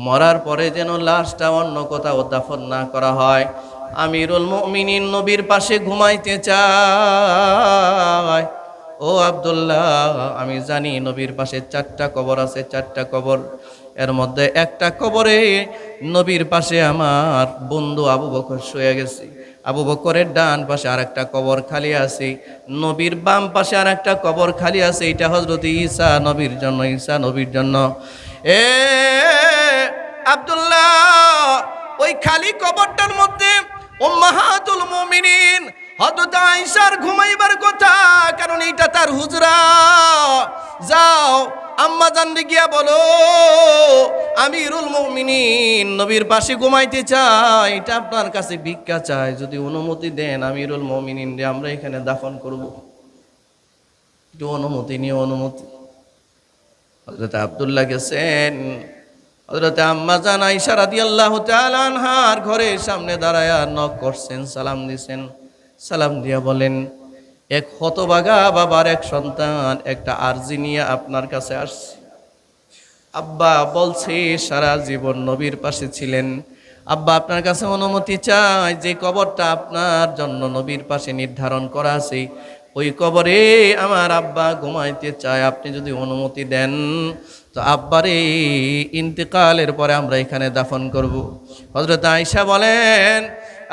মরার পরে যেন লাশটা অন্য কোথাও দাফন না করা হয়। আমিরুল মুমিনিন নবীর পাশে ঘুমাইতে চায়। ও আব্দুল্লাহ, আমি জানি নবীর পাশে 4টা কবর আছে, 4টা কবর। এর মধ্যে একটা কবরে নবীর পাশে আমার বন্ধু আবু বকর শুয়ে গেছে। আবু বকরের ডান পাশে আরেকটা কবর খালি আছে, নবীর বাম পাশে আরেকটা কবর খালি আছে। এটা হযরত ঈসা নবীর জন্য, ঈসা নবীর জন্য। এ আব্দুল্লাহ, ওই খালি কবরটার মধ্যে উম্মাহাতুল মুমিনিন হযরত আয়েশার ঘুমাইবার কথা, কারণ এটা তার হুজরা। যাও আম্মা জানরে গিয়া বলো আমিরুল মুমিনিন নবীর পাশে ঘুমাইতে চায়, এটা আপনার কাছে ভিক্ষা চায়, যদি অনুমতি দেন আমিরুল মুমিনিন রে আমরা এখানে দাফন করব। একটু অনুমতি নিয়ে অনুমতি। হযরত আব্দুল্লাহ গেছেন, হযরত আম্মা জান আয়েশা রাদিয়াল্লাহু তাআলা আনহার ঘরের সামনে দাঁড়ায়া নক করছেন, সালাম দিছেন। সালাম দিয়া বলেন, এক হতভাগা বাবার এক সন্তান একটা আরজি নিয়ে আপনার কাছে আসছে। আব্বা বলছে সারা জীবন নবীর পাশে ছিলেন, আব্বা আপনার কাছে অনুমতি চাই, যে কবরটা আপনার জন্য নবীর পাশে নির্ধারণ করা আছে ওই কবরে আমার আব্বা ঘুমাইতে চায়, আপনি যদি অনুমতি দেন তো আব্বারে ইন্তেকালের পরে আমরা এখানে দাফন করব। হযরত আয়েশা বলেন,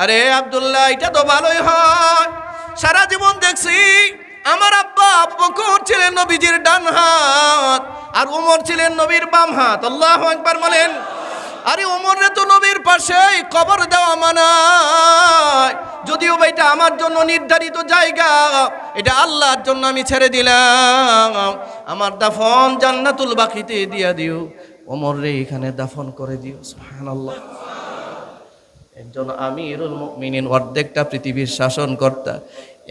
আরে আব্দুল্লাহ, এটা তো ভালোই হয়, সারা জীবন দেখছি আমার আব্বা আবু বকর ছিলেন নবীজির ডান হাত আর ওমর ছিলেন নবীর বাম হাত। আল্লাহু আকবার বলেন। আরে ওমরে তো নবীর পাশে কবর দেওয়া মানায়, যদিও বা এটা আমার জন্য নির্ধারিত জায়গা, এটা আল্লাহর জন্য আমি ছেড়ে দিলাম, আমার দাফন জান্নাতুল বাকিতে দিয়া দিও, ওমর রে এখানে দাফন করে দিও। সুবহানাল্লাহ। একজন আমিরুল মুমিনিন, অর্ধেকটা পৃথিবীর শাসনকর্তা,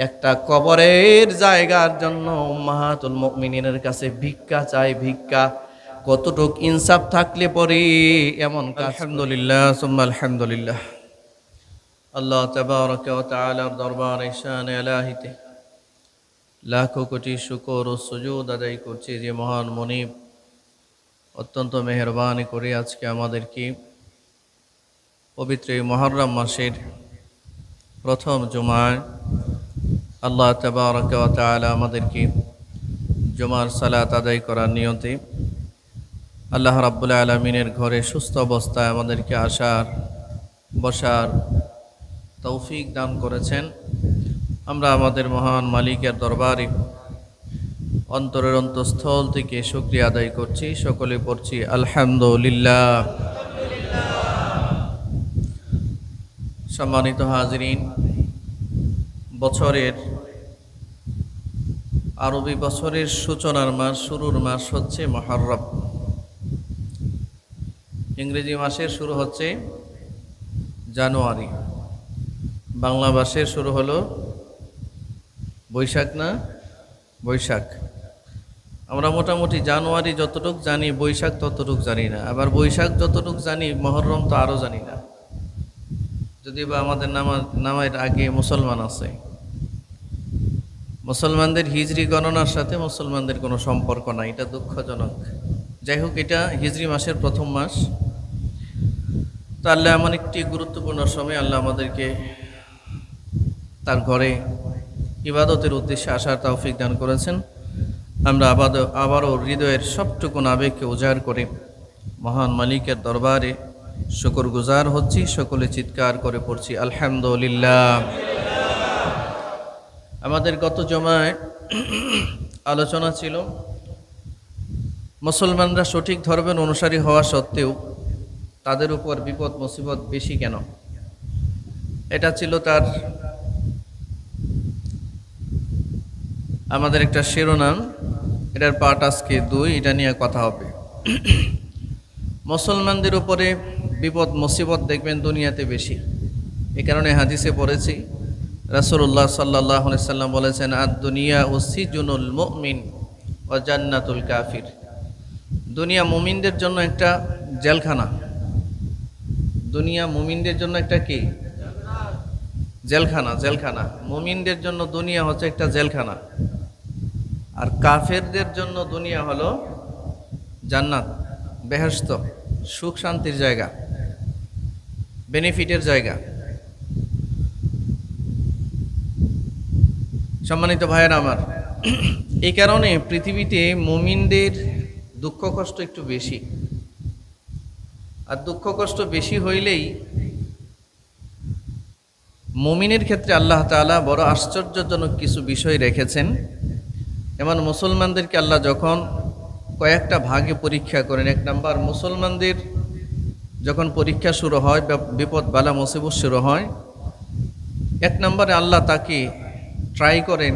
একটা কবরের জায়গার জন্য উম্মাহাতুল মুমিনিনের কাছে ভিক্ষা চাই, ভিক্ষা। কতটুক ইনসাফ থাকলে পরে এমন কাজ। আলহামদুলিল্লাহ সুম্মা আলহামদুলিল্লাহ। আল্লাহ তাবারাকা ওয়া তাআলার দরবারে শানে ইলাহিতে লাখো কোটি শুকর ও সুজুদ আদায় করছি যে মহান মুনিব অত্যন্ত মেহেরবানি করে আজকে আমাদেরকে পবিত্র মুহররম মাসের প্রথম জুমায় আল্লাহ তাবারাকা ওয়া তাআলা আমাদেরকে জুমার সালাত আদায় করার নিয়তে আল্লাহ রাব্বুল আলামিনের ঘরে সুস্থ অবস্থায় আমাদেরকে আসার বসার তৌফিক দান করেছেন। আমরা আমাদের মহান মালিকের দরবারে অন্তরের অন্তঃস্থল থেকে শুকরিয়া আদায় করছি, সকলে পড়ছি আলহামদুলিল্লাহ। সম্মানিত হাজিরিন, বছরের আরবি বছরের সূচনার মাস, শুরুর মাস হচ্ছে মুহররম। ইংরেজি মাসের শুরু হচ্ছে জানুয়ারি, বাংলা মাসের শুরু হলো বৈশাখ, না বৈশাখ। আমরা মোটামুটি জানুয়ারি যতটুক জানি বৈশাখ ততটুক জানি না, আবার বৈশাখ যতটুক জানি মুহররম তো আরও জানি না, যদি বা আমাদের নামের আগে মুসলমান আছে। মুসলমানদের হিজরি গণনার সাথে মুসলমানদের কোনো সম্পর্ক নাই, এটা দুঃখজনক। যাই হোক, এটা হিজরি মাসের প্রথম মাস। তো আল্লাহ এমন একটি গুরুত্বপূর্ণ সময় আল্লাহ আমাদেরকে তার ঘরে ইবাদতের উদ্দেশ্যে আসার তৌফিক দান করেছেন। আমরা আবারও হৃদয়ের সবটুকুন আবেগকে উজাড় করে মহান মালিকের দরবারে শুকরগুজার হচ্ছি, সকলে চিৎকার করে পড়ছি আলহামদুলিল্লাহ। আমাদের গত জমায় আলোচনা ছিল মুসলমানরা সঠিক ধর্মের অনুসারী হওয়া সত্ত্বেও তাদের উপর বিপদ মুসিবত বেশি কেন। এটা ছিল তার আমাদের একটা শিরোনাম, এটার পার্ট আজকে 2, এটা নিয়ে কথা হবে। মুসলমানদের উপরে বিপদ মুসিবত দেখবেন দুনিয়াতে বেশি। এ কারণে হাদিসে পড়েছি রাসূলুল্লাহ সাল্লাল্লাহু আলাইহি সাল্লাম বলেছেন, আদ-দুনিয়া সিজনুল মুমিন ওয়া জান্নাতুল কাফির। দুনিয়া মুমিনদের জন্য একটা জেলখানা। দুনিয়া মুমিনদের জন্য একটা কি? জেলখানা। জেলখানা। মুমিনদের জন্য দুনিয়া হচ্ছে একটা জেলখানা, আর কাফেরদের জন্য দুনিয়া হলো জান্নাত, বেহেশত, সুখ শান্তির জায়গা, বেনিফিটের জায়গা। সম্মানিত ভাইয়েরা আমার, এই কারণে পৃথিবীতে মুমিনদের দুঃখ কষ্ট একটু বেশি। আর দুঃখ কষ্ট বেশি হইলেই মুমিনের ক্ষেত্রে আল্লাহ তাআলা বড় আশ্চর্যজনক কিছু বিষয় রেখেছেন। এমন মুসলমানদেরকে আল্লাহ যখন কয়েকটা ভাগে পরীক্ষা করেন, এক নাম্বার, মুসলমানদের যখন পরীক্ষা শুরু হয়, বিপদ বালা মুসিবত শুরু হয়, এক নম্বরে আল্লাহ তাকে ট্রাই করেন,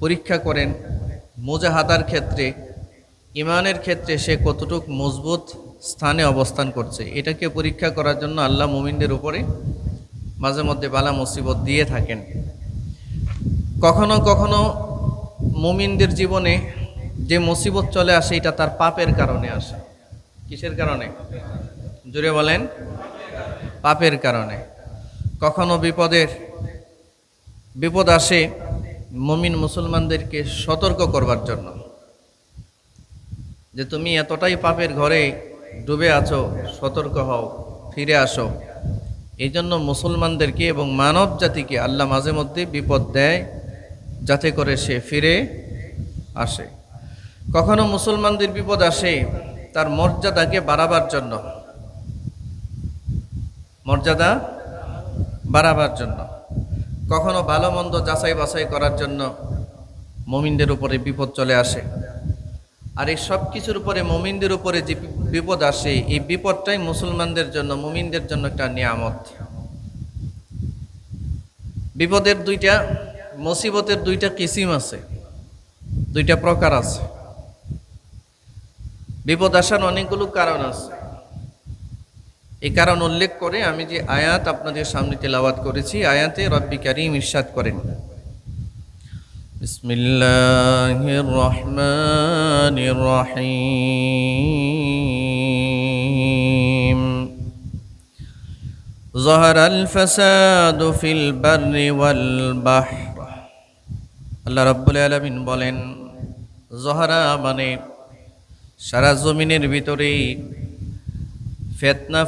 পরীক্ষা করেন মুজাহাদার ক্ষেত্রে, ইমানের ক্ষেত্রে সে কতটুক মজবুত স্থানে অবস্থান করছে। এটাকে পরীক্ষা করার জন্য আল্লাহ মুমিনদের উপরে মাঝে মধ্যে বালা মুসিবত দিয়ে থাকেন। কখনো কখনো মুমিনদের জীবনে যে মুসিবত চলে আসে এটা তার পাপের কারণে আসে। কিসের কারণে? জোরে বলেন। পাপের কারণে। কখনো বিপদ আসে মুমিন মুসলমানদেরকে সতর্ক করবার জন্য, যে তুমি এতটাই পাপের ঘরে ডুবে আছো, সতর্ক হও, ফিরে আসো। এই জন্য মুসলমানদেরকে এবং মানব জাতিকে আল্লাহ মাঝে মধ্যে বিপদ দেয় যাতে করে সে ফিরে আসে। কখনো মুসলমানদের বিপদ আসে তার মর্যাদাকে বাড়াবার জন্য, মর্যাদা বাড়াবার জন্য। কখনো ভালো মন্দ যাচাই বাছাই করার জন্য মুমিনদের উপরে বিপদ চলে আসে। আর এই সব কিছুর উপরে মুমিনদের উপরে যে বিপদ আসে, এই বিপদটাই মুসলমানদের জন্য, মুমিনদের জন্য একটা নিয়ামত। মুসিবতের দুইটা কিসিম আছে, দুইটা প্রকার আছে। বিপদ আসার অনেকগুলো কারণ আছে। এই কারণ উল্লেখ করে আমি যে আয়াত আপনাদের সামনে তেলাওয়াত করেছি, আয়াতে রব্বি কারীম ইরশাদ করেন, বিসমিল্লাহির রহমানির রহিম, যাহারাল ফাসাদু ফিল বাররি ওয়াল বাহর। আল্লাহ রাব্বুল আলামিন বলেন, যাহারা মানে সারা জমিনের ভিতরে ফিতনা,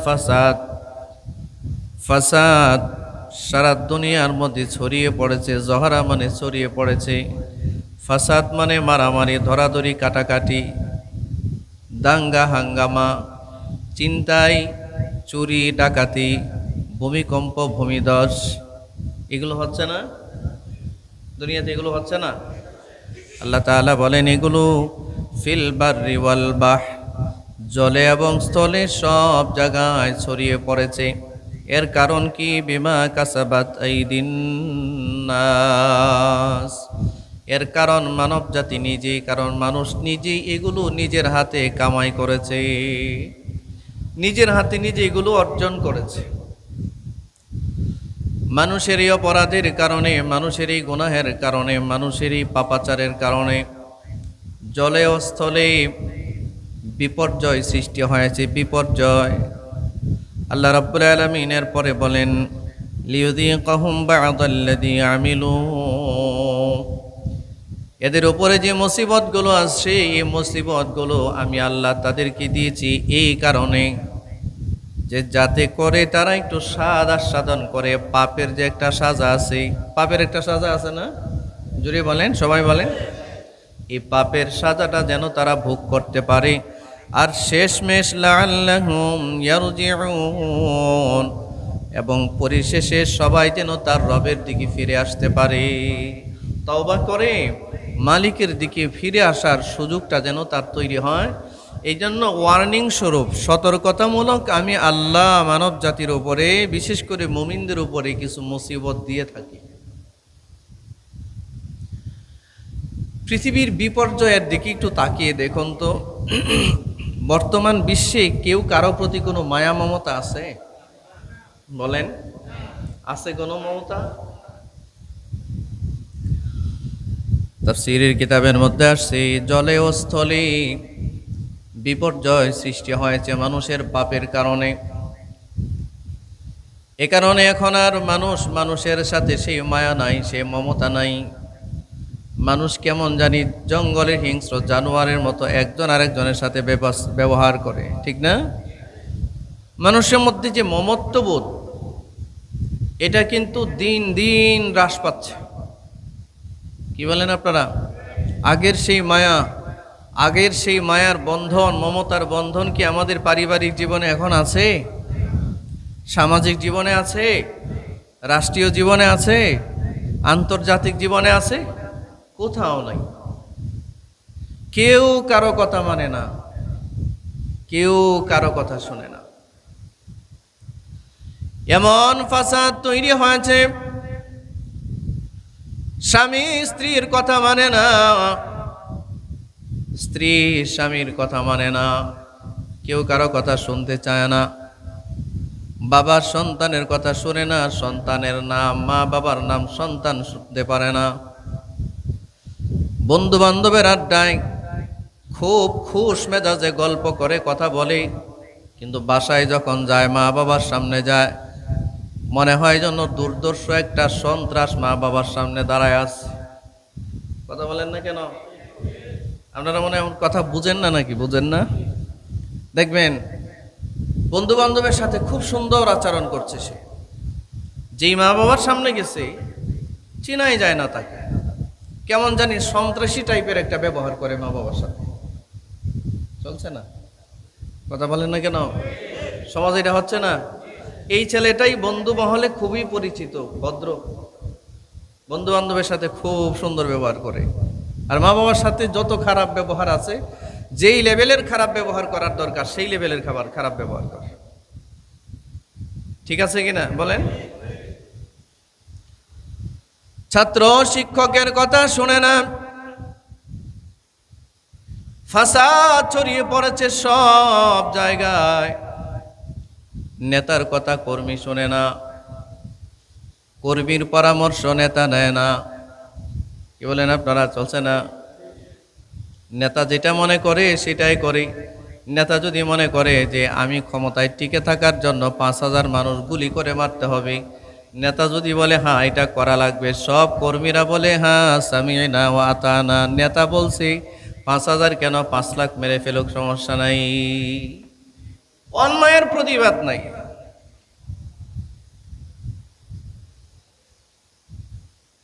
ফাসাদ সারা দুনিয়ার মধ্যে ছড়িয়ে পড়েছে। জহরা মানে ছড়িয়ে পড়েছে, ফাসাদ মানে মারামারি, ধরাধরি, কাটাকাটি, দাঙ্গা হাঙ্গামা, চিন্তাই, চুরি ডাকাতি, ভূমিকম্প, ভূমিধস, এগুলো হচ্ছে না দুনিয়াতে? এগুলো হচ্ছে না? আল্লাহ তাআলা বলেন এগুলো ফিল বাররি ওয়াল বাহর, জলে এবং স্থলে সব জায়গায় ছড়িয়ে পড়েছে। এর কারণ কি? বিমা কাসাবাত আইদিন নাস, এর কারণ মানব জাতি নিজেই, কারণ মানুষ নিজেই এগুলো নিজের হাতে কামাই করেছে, নিজের হাতে নিজে এগুলো অর্জন করেছে। মানুষেরই অপরাধের কারণে, মানুষেরই গুনাহের কারণে, মানুষেরই পাপাচারের কারণে জলে ও স্থলে বিপর্যয় সৃষ্টি হয়েছে, বিপর্যয়। আল্লাহ রাব্বুল আলামিন এর পরে বলেন, লিয়ুযীকাহুম বা'দাল্লাযী আমিলু, এদের উপরে যে মুসিবতগুলো আসছে, এই মুসিবতগুলো আমি আল্লাহ তাদেরকে দিয়েছি এই কারণে যে যাতে করে তারা একটু স্বাদ আস্বাদন করে। পাপের যে একটা সাজা আছে, পাপের একটা সাজা আছে না? জুড়ে বলেন, সবাই বলেন। এই পাপের সাজাটা যেন তারা ভোগ করতে পারে। আর শেষমেশ লাআল্লাহুম ইয়ারজিউন, এবং পরিশেষে সবাই যেন তার রবের দিকে ফিরে আসতে পারে, তওবা করে মালিকের দিকে ফিরে আসার সুযোগটা যেন তার তৈরি হয়। এই জন্য ওয়ার্নিং স্বরূপ, সতর্কতামূলক আমি আল্লাহ মানব জাতির উপরে, বিশেষ করে মুমিনদের উপরে কিছু মুসিবত দিয়ে থাকি। পৃথিবীর বিপর্যয়ের দিকে একটু তাকিয়ে দেখুন তো, বর্তমান বিশ্বে কেউ কারো প্রতি কোনো মায়া মমতা আছে? বলেন, আছে কোনো মমতা? তাফসীরের কিতাবের মধ্যে আসছে, জলে ও স্থলে বিপর্যয় সৃষ্টি হয়েছে মানুষের পাপের কারণে। এ কারণে এখন আর মানুষের সাথে সেই মায়া নাই, সে মমতা নাই। মানুষ কেমন জানি জঙ্গলের হিংস্র জানোয়ারের মতো একজন আরেকজনের সাথে ব্যবহার করে, ঠিক না? মানুষের মধ্যে যে মমত্ববোধ, এটা কিন্তু দিন দিন হ্রাস পাচ্ছে। কি বলেন আপনারা? আগের সেই মায়া, আগের সেই মায়ার বন্ধন, মমতার বন্ধন কি আমাদের পারিবারিক জীবনে এখন আছে? সামাজিক জীবনে আছে? রাষ্ট্রীয় জীবনে আছে? আন্তর্জাতিক জীবনে আছে? কোথাও নাই। কেউ কারো কথা মানে না, কেউ কারো কথা শুনে না। এমন ফাসাদ তৈরি হয়েছে, স্বামী স্ত্রীর কথা মানে না, স্ত্রী স্বামীর কথা মানে না, কেউ কারো কথা শুনতে চায় না, বাবার সন্তানের কথা শুনে না, সন্তানের নাম, মা বাবার নাম সন্তান শুনতে পারে না। বন্ধু বান্ধবের আড্ডায় খুব খুশ মেজাজে গল্প করে, কথা বলে, কিন্তু বাসায় যখন যায়, মা বাবার সামনে যায়, মনে হয় যেন দুর্দর্শ একটা সন্ত্রাস মা বাবার সামনে দাঁড়ায় আছে। কথা বলেন না কেন? আপনারা মনে হয় কথা বুঝেন না নাকি? বুঝেন না? দেখবেন বন্ধু বান্ধবের সাথে খুব সুন্দর আচরণ করছে সে, যেই মা বাবার সামনে গেছে চিনাই যায় না তাকে, কেমন জানি সন্ত্রাসী টাইপের একটা ব্যবহার করে মা বাবার সাথে। চলছে না? কথা বলেন না কেন? সমাজে এটা হচ্ছে না? এই ছেলেটাই বন্ধু মহলে খুবই পরিচিত, ভদ্র, বন্ধু বান্ধবের সাথে খুব সুন্দর ব্যবহার করে, আর মা বাবার সাথে যত খারাপ ব্যবহার আছে, যেই লেভেলের খারাপ ব্যবহার করার দরকার সেই লেভেলের খারাপ ব্যবহার করে। ঠিক আছে কিনা বলেন? ছাত্র শিক্ষকের কথা শুনে না, ফাসাদ ছড়িয়ে পড়েছে সব জায়গায়। নেতার কথা কর্মী শোনে না, কর্মীর পরামর্শ নেতা নেয় না। কি বলেন আপনারা? চলছে না? নেতা যেটা মনে করে সেটাই করে। নেতা যদি মনে করে যে আমি ক্ষমতায় টিকে থাকার জন্য 5,000 মানুষ গুলি করে মারতে হবে, নেতা যদি বলে হ্যাঁ এটা করা লাগবে, সব কর্মীরা বলে হ্যাঁ সামি'না ওয়া আতা'না। নেতা বলছে 5,000 কেন, 5 লাখ মেরে ফেলুক, সমস্যা নাই, অন্যায়ের প্রতিবাদ নাই।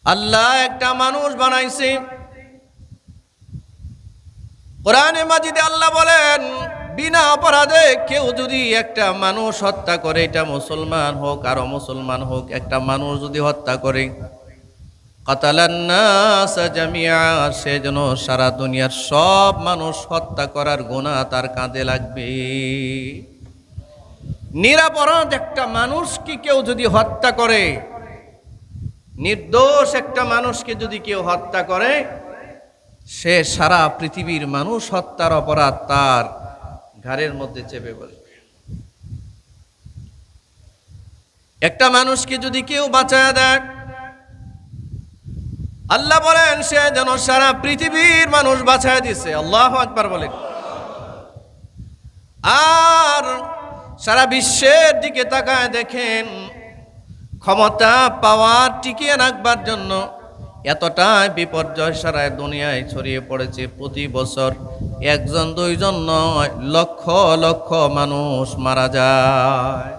আল্লাহ একটা মানুষ বানাইছে, কোরআনে মাজিদে আল্লাহ বলেন বিনা অপরাধে কেউ যদি একটা মানুষ হত্যা করে, এটা মুসলমান হোক আর অমুসলমান হোক, একটা মানুষ যদি হত্যা করে, কাতালান নাস জামিয়া, সে যেন সারা দুনিয়ার সব মানুষ হত্যা করার গুনাহ তার কাঁধে লাগবে। নিরপরাধ একটা মানুষকে কেউ যদি হত্যা করে, নির্দোষ একটা মানুষকে যদি কেউ হত্যা করে, সে সারা পৃথিবীর মানুষ হত্যার অপরাধ তার ঘাড়ের মধ্যে চেপে বসবে। একটা মানুষকে যদি কেউ বাঁচায় দেয়, আল্লাহ বলেন সে যেন সারা পৃথিবীর মানুষ বাঁচায় দিছে। আল্লাহু আকবার বলেন। আর সারা বিশ্বের দিকে তাকায় দেখেন, ক্ষমতা পাওয়ার টিকিয়ে রাখবার জন্য এতটাই বিপর্যয় সারা দুনিয়ায় ছড়িয়ে পড়েছে। প্রতি বছর 1 2 নয়, লক্ষ লক্ষ মানুষ মারা যায়,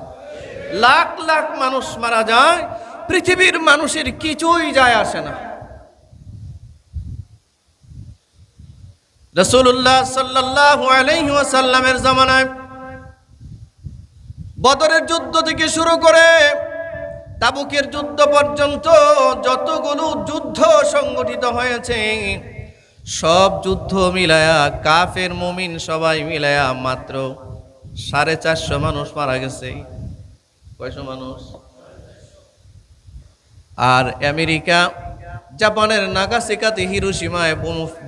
লাখ লাখ মানুষ মারা যায়। পৃথিবীর মানুষের কিছুই যায় আসে না। রাসূলুল্লাহ সাল্লাল্লাহু আলাইহি ওয়াসাল্লামের জামানায় বদরের যুদ্ধ থেকে শুরু করে তাবুকের যুদ্ধ পর্যন্ত যতগুলো যুদ্ধ সংগঠিত হয়েছে, সব যুদ্ধ মিলায়া কাফের মুমিন সবাই মিলায়া মাত্র 450 মানুষ মারা গেছে। কয়শো মানুষ? আর আমেরিকা জাপানের নাগাসাকিতে হিরোশিমায়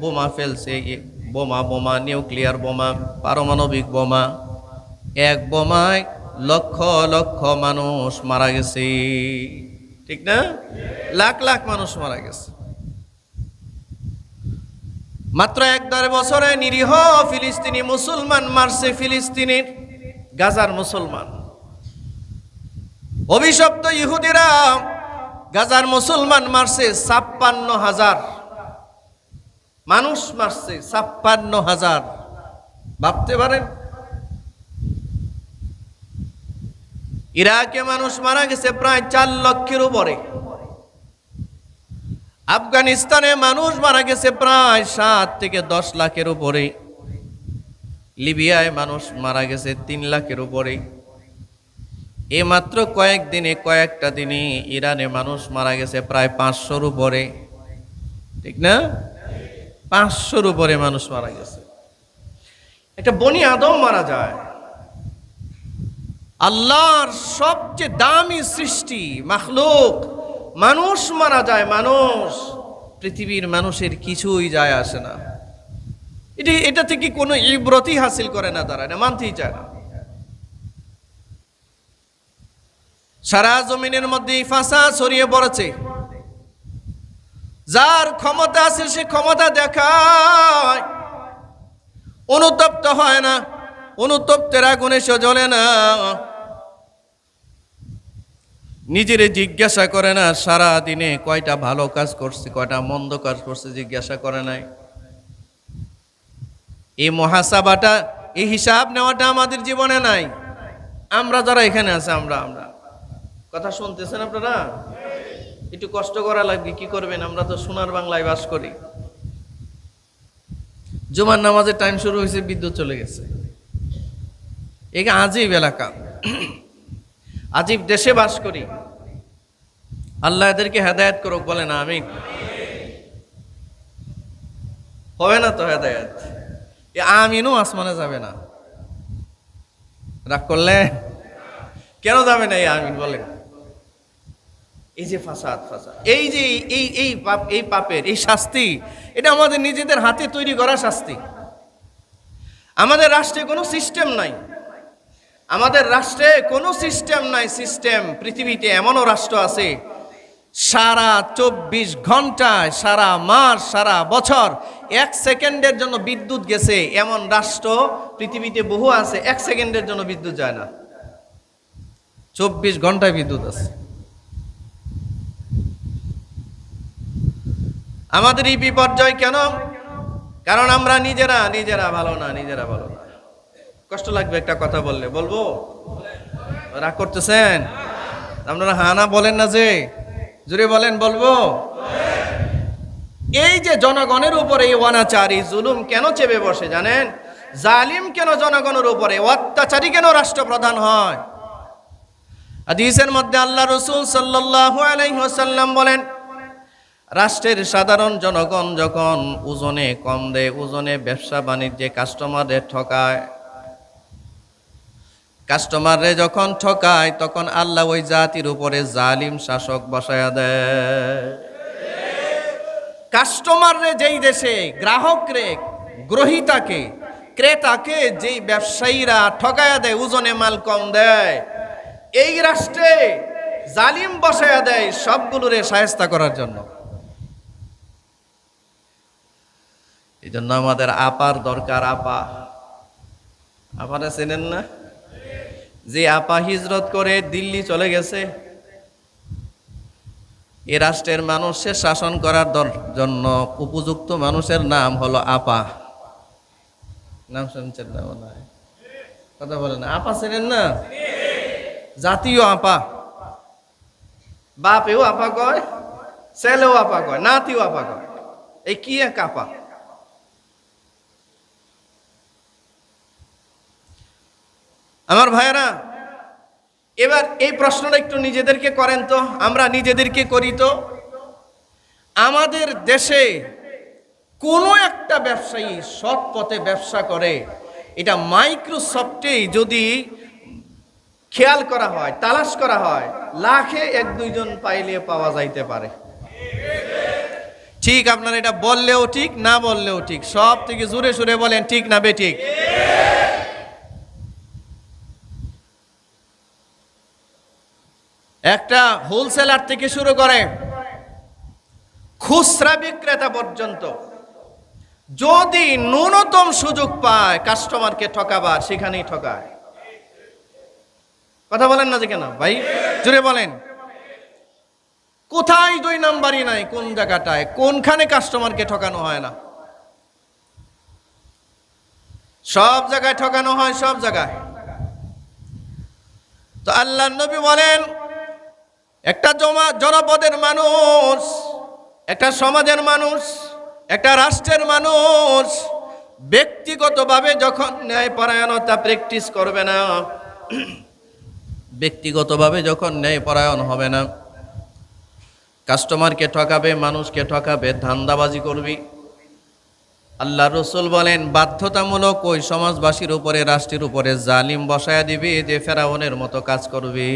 বোমা ফেলছে, বোমা নিউক্লিয়ার বোমা, পারমাণবিক বোমা। এক বোমায় লক্ষ লক্ষ মানুষ মারা গেছে, ঠিক না? লাখ লাখ মানুষ মারা গেছে। মাত্র 1-1.5 বছরে নিরীহ ফিলিস্তিনি মুসলমান মারছে ফিলিস্তিনের গাজার মুসলমান। অভিশপ্ত ইহুদিরা গাজার মুসলমান মারছে 56,000 মানুষ মারছে, 56,000। ভাবতে পারেন? ইরাকে মানুষ মারা গেছে প্রায় 4 লক্ষের উপরে, আফগানিস্তানে মানুষ মারা গেছে প্রায় 7 থেকে 10 লাখের উপরে, লিবিয়ায় মানুষ মারা গেছে 3 লাখের উপরে। এই মাত্র কয়েকটা দিনে ইরানে মানুষ মারা গেছে প্রায় 500-র উপরে, ঠিক না? 500-র উপরে মানুষ মারা গেছে। একটা বনি আদম মারা যায়, আল্লাহর সবচেয়ে দামি সৃষ্টি মাখলুক, মানুষ মারা যায়। মানুষ, পৃথিবীর মানুষের কিছুই যায় আসে না। এটা থেকে কোনো ইবরতই হাসিল করে না, তারা এটা মানতেই চায় না। সারা জমিনের মধ্যে ফাসাদ ছড়িয়ে পড়েছে। যার ক্ষমতা আছে সে ক্ষমতা দেখায়, অনুতপ্ত হয় না, অনুতপ্তের আগুনে সে জ্বলে না, নিজেরে জিজ্ঞাসা করে না সারা দিনে কয়টা ভালো কাজ করছে, কয়টা মন্দ কাজ করছে, জিজ্ঞাসা করে নাই। এই মুহাসাবাটা, এই হিসাব নেওয়াটা আমাদের জীবনে নাই। আমরা যারা এখানে আছে, আমরা কথা শুনতেছেন আপনারা? একটু কষ্ট করা লাগবে, কি করবেন? আমরা তো সোনার বাংলায় বাস করি। জুমার নামাজের টাইম শুরু হয়েছে, বিদ্যুৎ চলে গেছে। একে আজীব এলাকা, আজীব দেশে বাস করি। আল্লাহ এদেরকে হেদায়েত করুক, বলে না আমিন। হবে না তো হেদায়েত, আমিনও আসমানে যাবে না। রাগ করলে কেন যাবে না? এই আমিন বলেন। এই যে ফাসাদ, এই যে এই পাপের এই শাস্তি, এটা আমাদের নিজেদের হাতে তৈরি করা শাস্তি। আমাদের রাষ্ট্রে কোনো সিস্টেম নাই, আমাদের রাষ্ট্রে কোনো সিস্টেম নাই। সিস্টেম পৃথিবীতে এমনও রাষ্ট্র আছে সারা 24 ঘন্টায়, সারা মাস, সারা বছর 1 সেকেন্ডের জন্য বিদ্যুৎ গেছে, এমন রাষ্ট্র পৃথিবীতে বহু আছে। 1 সেকেন্ডের জন্য বিদ্যুৎ যায় না, 24 ঘন্টায় বিদ্যুৎ আছে। আমাদের এই বিপর্যয় কেন? কারণ আমরা নিজেরা ভালো না। কষ্ট লাগবে একটা কথা বললে, বলবো? রাগ করতেছেন আপনারা? হানা বলেন না, যে জোরে বলেন, বলবো? এই যে জনগণের উপরে এই অনাচারী জুলুম কেন চেপে বসে জানেন? জালিম কেন জনগণের উপরে, অত্যাচারী কেন রাষ্ট্রপ্রধান হয়? হাদিসের মধ্যে আল্লাহ রাসূল সাল্লাল্লাহু আলাইহি ওয়াসাল্লাম বলেন, রাষ্ট্রের সাধারণ জনগণ যখন ওজনে কম দেয়, ওজনে ব্যবসা বাণিজ্যে কাস্টমারদের ঠকায়, কাস্টমাররে যখন ঠকায়, তখন আল্লাহ ওই জাতির উপরে জালিম শাসক বসায়া দেয়। কাস্টমাররে যেই দেশে, গ্রাহকরে, গ্রহীতাকে, ক্রেতাকে যেই ব্যবসায়ীরা ঠকায়া দেয়, ওজনে মাল কম দেয়, এই রাষ্ট্রে জালিম বসায়া দেয় সবগুলোরে শায়েস্তা করার জন্য। এই জন্য আমাদের আপার দরকার। আপারা চেনেন না? যে আপা হিজরত করে দিল্লি চলে গেছে, এ রাষ্ট্রের মানুষের শাসন করার জন্য উপযুক্ত মানুষের নাম হলো আপা। নাম শুনছেন না মনে হয়? কথা বলেন, আপা চেনেন না? জাতীয় আপা, বাপেও আপা কয়, ছেলেও আপা কয়, নাতিও আপা কয়। এই কি এক আপা! আমার ভাইয়েরা, এবার এই প্রশ্নটা একটু নিজেদেরকে করেন তো, আমরা নিজেদেরকে করি তো। আমাদের দেশে কোনো একটা ব্যবসায়ী সৎ পথে ব্যবসা করে, এটা মাইক্রোসফটেই যদি খেয়াল করা হয়, তালাশ করা হয়, লাখে 1-2 জন পাইলে পাওয়া যাইতে পারে। ঠিক, আপনারা এটা বললেও ঠিক, না বললেও ঠিক। সব থেকে জোরে সুরে বলেন, ঠিক না বেঠিক? একটা হোলসেলার থেকে শুরু করে খুচরা বিক্রেতা পর্যন্ত যদি ন্যূনতম সুযোগ পায় কাস্টমারকে ঠকাবার, সেখানেই ঠকায়। কথা বলেন না যে কেন ভাই? জোরে বলেন। কোথায় 2 নাম্বারই নাই? কোন জায়গাটায়, কোনখানে কাস্টমারকে ঠকানো হয় না? সব জায়গায় ঠকানো হয়, সব জায়গায়। তো তো আল্লাহর নবী বলেন, একটা জনপদের মানুষ, একটা সমাজের মানুষ, একটা রাষ্ট্রের মানুষ ব্যক্তিগতভাবে যখন ন্যায়পরায়ণতা প্র্যাকটিস করবে না, ব্যক্তিগতভাবে যখন ন্যায়পরায়ণ হবে না, কাস্টমারকে ঠকাবে, মানুষকে ঠকাবে, ধান্দাবাজি করবি, আল্লাহ রসুল বলেন বাধ্যতামূলক ওই সমাজবাসীর উপরে, রাষ্ট্রের উপরে জালিম বসায়া দিবি যে ফেরাউনের মতো কাজ করবে।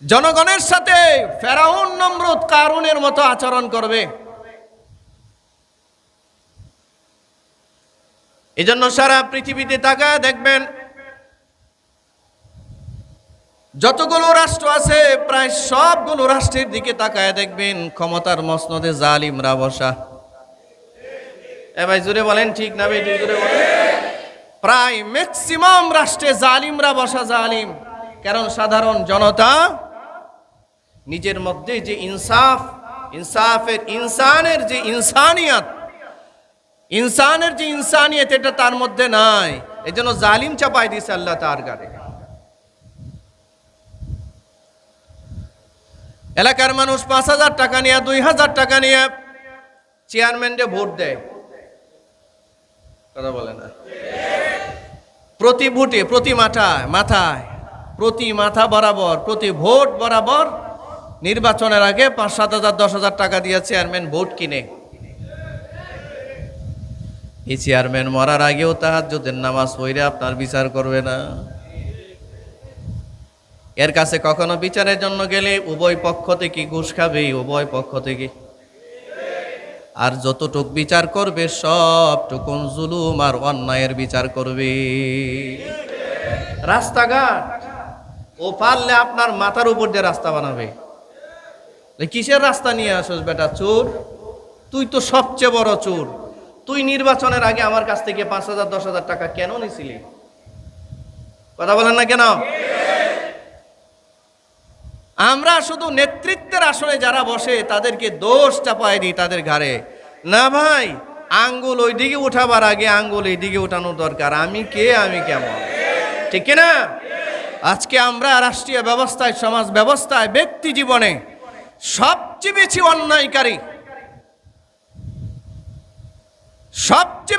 জনগণের সাথে ফেরাউন, নমরুদ, কারুনের মতো আচরণ করবে। এজন্য সারা পৃথিবীতে তাকায় দেখবেন, যতগুলো রাষ্ট্র আছে প্রায় সবগুলো রাষ্ট্রের দিকে তাকায় দেখবেন ক্ষমতার মসনদে জালিমরা বসা। ভাই জোরে বলেন, ঠিক না ভাই? জোরে বলেন। প্রায় ম্যাক্সিমাম রাষ্ট্রে জালিমরা বসা, জালিম। কারণ সাধারণ জনতা নিজের মধ্যে যে ইনসাফের ইনসানের যে ইনসানিয়ত এটা তার মধ্যে নাই। এজন্য জালিম চাপাই দিয়েছে আল্লাহ তার গাড়ে। এলাকার মানুষ 5,000 টাকা নিয়ে, 2,000 টাকা নিয়ে চেয়ারম্যানকে ভোট দেয়, কথা বলে না? প্রতি ভোটে, প্রতি মাথা বরাবর, প্রতি ভোট বরাবর নির্বাচনের আগে 5,000-7,000 10,000 টাকা দিয়ে চেয়ারম্যান ভোট কিনে। এই চেয়ারম্যান মরার আগেও তাহাজ্জুদের নামাজ পড়ে আপনার বিচার করবে না। এর কাছে কখনো বিচারের জন্য গেলে উভয় পক্ষ থেকে ঘুষ খাবে, উভয় পক্ষ থেকে। আর যতটুক বিচার করবে সবটুকুন জুলুম আর অন্যায়ের বিচার করবে। রাস্তাঘাট ও পারলে আপনার মাথার উপর দিয়ে রাস্তা বানাবে। কিসের রাস্তা নিয়ে আসোস বেটা চোর? তুই তো সবচেয়ে বড় চোর। তুই নির্বাচনের আগে আমার কাছ থেকে 5,000-10,000 টাকা কেন নিছিলি? কথা বলেন না কেন? আমরা শুধু নেতৃত্বের আসনে যারা বসে তাদেরকে দোষ চাপায় দিই তাদের ঘাড়ে। না ভাই, আঙ্গুল ওই দিকে উঠাবার আগে আঙ্গুল এই দিকে উঠানোর দরকার। আমি কে, আমি কেমন, ঠিক কিনা? আজকে আমরা রাষ্ট্রীয় ব্যবস্থায়, সমাজ ব্যবস্থায়, ব্যক্তি জীবনে সবচেয়ে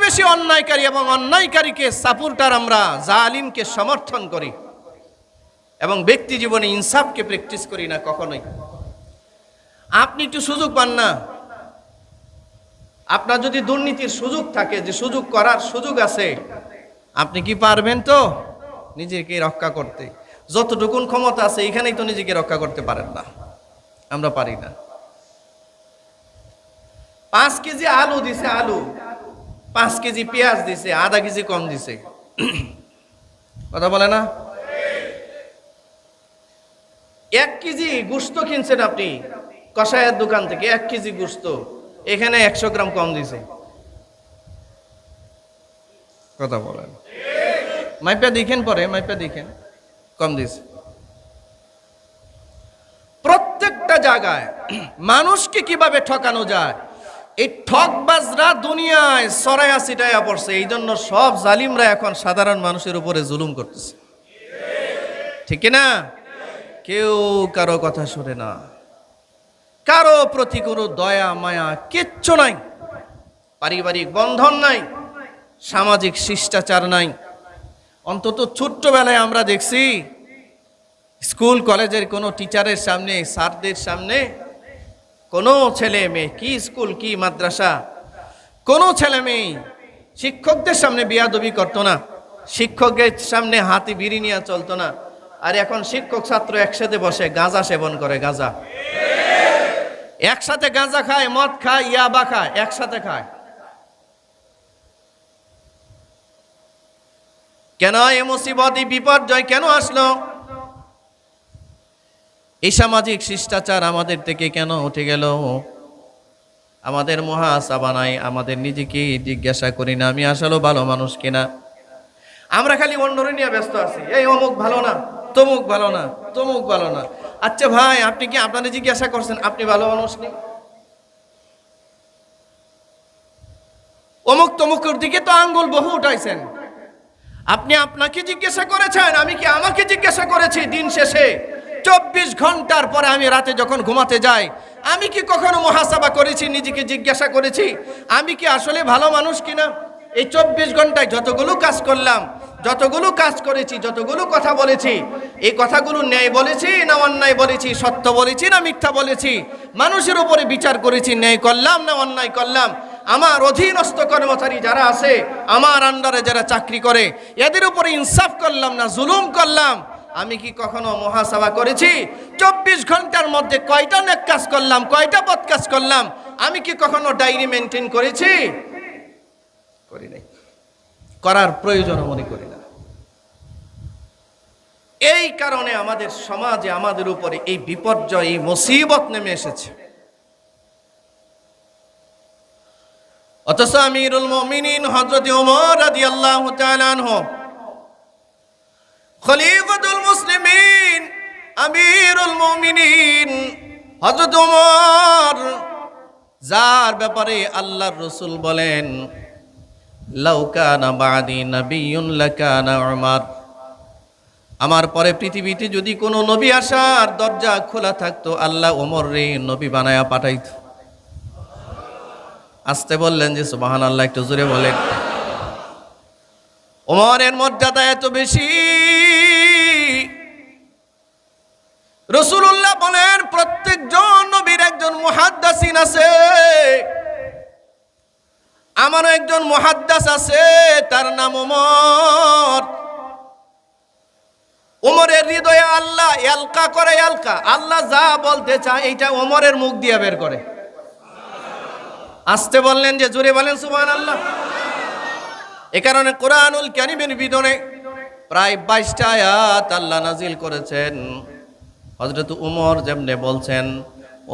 বেশি অন্যায়কারী এবং অন্যায়কারীকে সাপোর্টার আমরা, জালিমকে সমর্থন করি এবং ব্যক্তি জীবনে ইনসাফকে প্র্যাকটিস করি না কখনোই। আপনি একটু সুযোগ পান না, আপনার যদি দুর্নীতির সুযোগ থাকে, যে সুযোগ করার সুযোগ আছে, আপনি কি পারবেন তো নিজেকে রক্ষা করতে? যতটুকুন ক্ষমতা আছে এখানেই তো নিজেকে রক্ষা করতে পারেন না, আমরা পারি না। 5 কেজি আলু দিছে, 5 কেজি পেঁয়াজ দিছে, আধা কেজি কম দিছে, কথা বলে না? 1 কেজি গোশত কিনছেন আপনি কসাইয়ের দোকান থেকে, 1 কেজি গোশত, এখানে 100 গ্রাম কম দিছে, কথা বলেন? মাইপা দেখেন, পরে মাইপা দেখেন, কম দিছে। প্রত্যেকটা জায়গায় মানুষকে কিভাবে ঠকানো যায়, এই ঠকবাজরা দুনিয়ায় ছড়াইয়া ছিটাইয়া পড়ছে। এই জন্য সব জালিমরা এখন সাধারণ মানুষের উপরে জুলুম করতেছে, ঠিক না? কেউ কারো কথা শুনে না, কারো প্রতি কোনো দয়া মায়া কিচ্ছু নাই, পারিবারিক বন্ধন নাই, সামাজিক শিষ্টাচার নাই। অন্তত ছোট্টবেলায় আমরা দেখছি স্কুল কলেজের কোনো টিচারের সামনে, স্যারদের সামনে কোনো ছেলে মেয়ে, কি স্কুল কি মাদ্রাসা, কোনো ছেলে মেয়ে শিক্ষকদের সামনে বিয়াদবি করতো না, শিক্ষকের সামনে হাতে বিড়ি নিয়ে চলতো না। আর এখন শিক্ষক ছাত্র একসাথে বসে গাঁজা সেবন করে, গাঁজা একসাথে, গাঁজা খায়, মদ খায়, ইয়াবা খায়, একসাথে খায়। কেন এই মুসিবত, এই বিপর্যয় কেন আসলো? এই সামাজিক শিষ্টাচার আমাদের থেকে কেন উঠে গেল? আমাদের মুহাসাবা নাই, আমাদের নিজেকে জিজ্ঞাসা করি না আমি আসলে ভালো মানুষ কিনা। আমরা খালি অন্যরে নিয়ে ব্যস্ত আছি, এই অমুক ভালো না, তমুক ভালো না, তমুক ভালো না। আচ্ছা ভাই, আপনি কি আপনাদের জিজ্ঞাসা করছেন আপনি ভালো মানুষ নেই? অমুক তমুকের দিকে তো আঙ্গুল বহু উঠাইছেন, আপনি আপনাকে জিজ্ঞাসা করেছেন, আমি কি আমাকে জিজ্ঞাসা করেছি? দিন শেষে 24 ঘন্টার পরে আমি রাতে যখন ঘুমাতে যাই, আমি কি কখনো মুহাসাবা করেছি, নিজেকে জিজ্ঞাসা করেছি আমি কি আসলে ভালো মানুষ কিনা? এই 24 ঘন্টায় যতগুলো কাজ করলাম, যতগুলো কাজ করেছি, যতগুলো কথা বলেছি, এই কথাগুলো ন্যায় বলেছি না অন্যায় বলেছি, সত্য বলেছি না মিথ্যা বলেছি, মানুষের উপরে বিচার করেছি, ন্যায় করলাম না অন্যায় করলাম, আমার অধীনস্থ কর্মচারী যারা আছে, আমার আন্ডারে যারা চাকরি করে, এদের উপরে ইনসাফ করলাম না জুলুম করলাম, আমি কি কখনো মুহাসাবা করেছি? 24 ঘন্টার মধ্যে কয়টা নেক কাজ করলাম, কয়টা বদ কাজ করলাম, আমি কি কখনো ডায়েরি মেনটেন করেছি? করি নাই, করার প্রয়োজন মনে করি না। এই কারণে আমাদের সমাজে আমাদের উপরে এই বিপর্যয়, এই মুসিবত নেমে এসেছে। অথচ আমিরুল মুমিনিন হযরত ওমর রাদিয়াল্লাহু তাআলা আনহু, খলিফাতুল মুসলিমিন, আমিরুল মুমিনিন হযরত ওমর, যার ব্যাপারে আল্লাহর রাসূল বলেন লাউ কানা বাদি নাবিয়্যুন লাকানা উমর, আমার পরে পৃথিবীতে যদি কোনো নবী আসার দরজা খোলা থাকতো, আল্লাহ ওমর রে নবী বানায়া পাঠাইতো। আসতে বললেন যে সুবহানাল্লাহ, একটু জোরে বলেন। ওমরের মর্যাদা এত বেশি, রাসূলুল্লাহ বলেন প্রত্যেকজন নবীর একজন মুহাদ্দিসিন আছে, আমারও একজন মুহাদ্দিস আছে, তার নাম ওমর। ওমরের হৃদয়ে আল্লাহ এলকা করে, এলকা, আল্লাহ যা বলতে চায় এইটা ওমরের মুখ দিয়ে বের করে। আসতে বললেন যে জোরে বলেন সুবহানাল্লাহ। এ কারণে কোরআনুল কারীমের ভিতরে প্রায় 22টা আয়াত আল্লাহ নাজিল করেছেন। হযরত ওমর যেমনে বলছেন,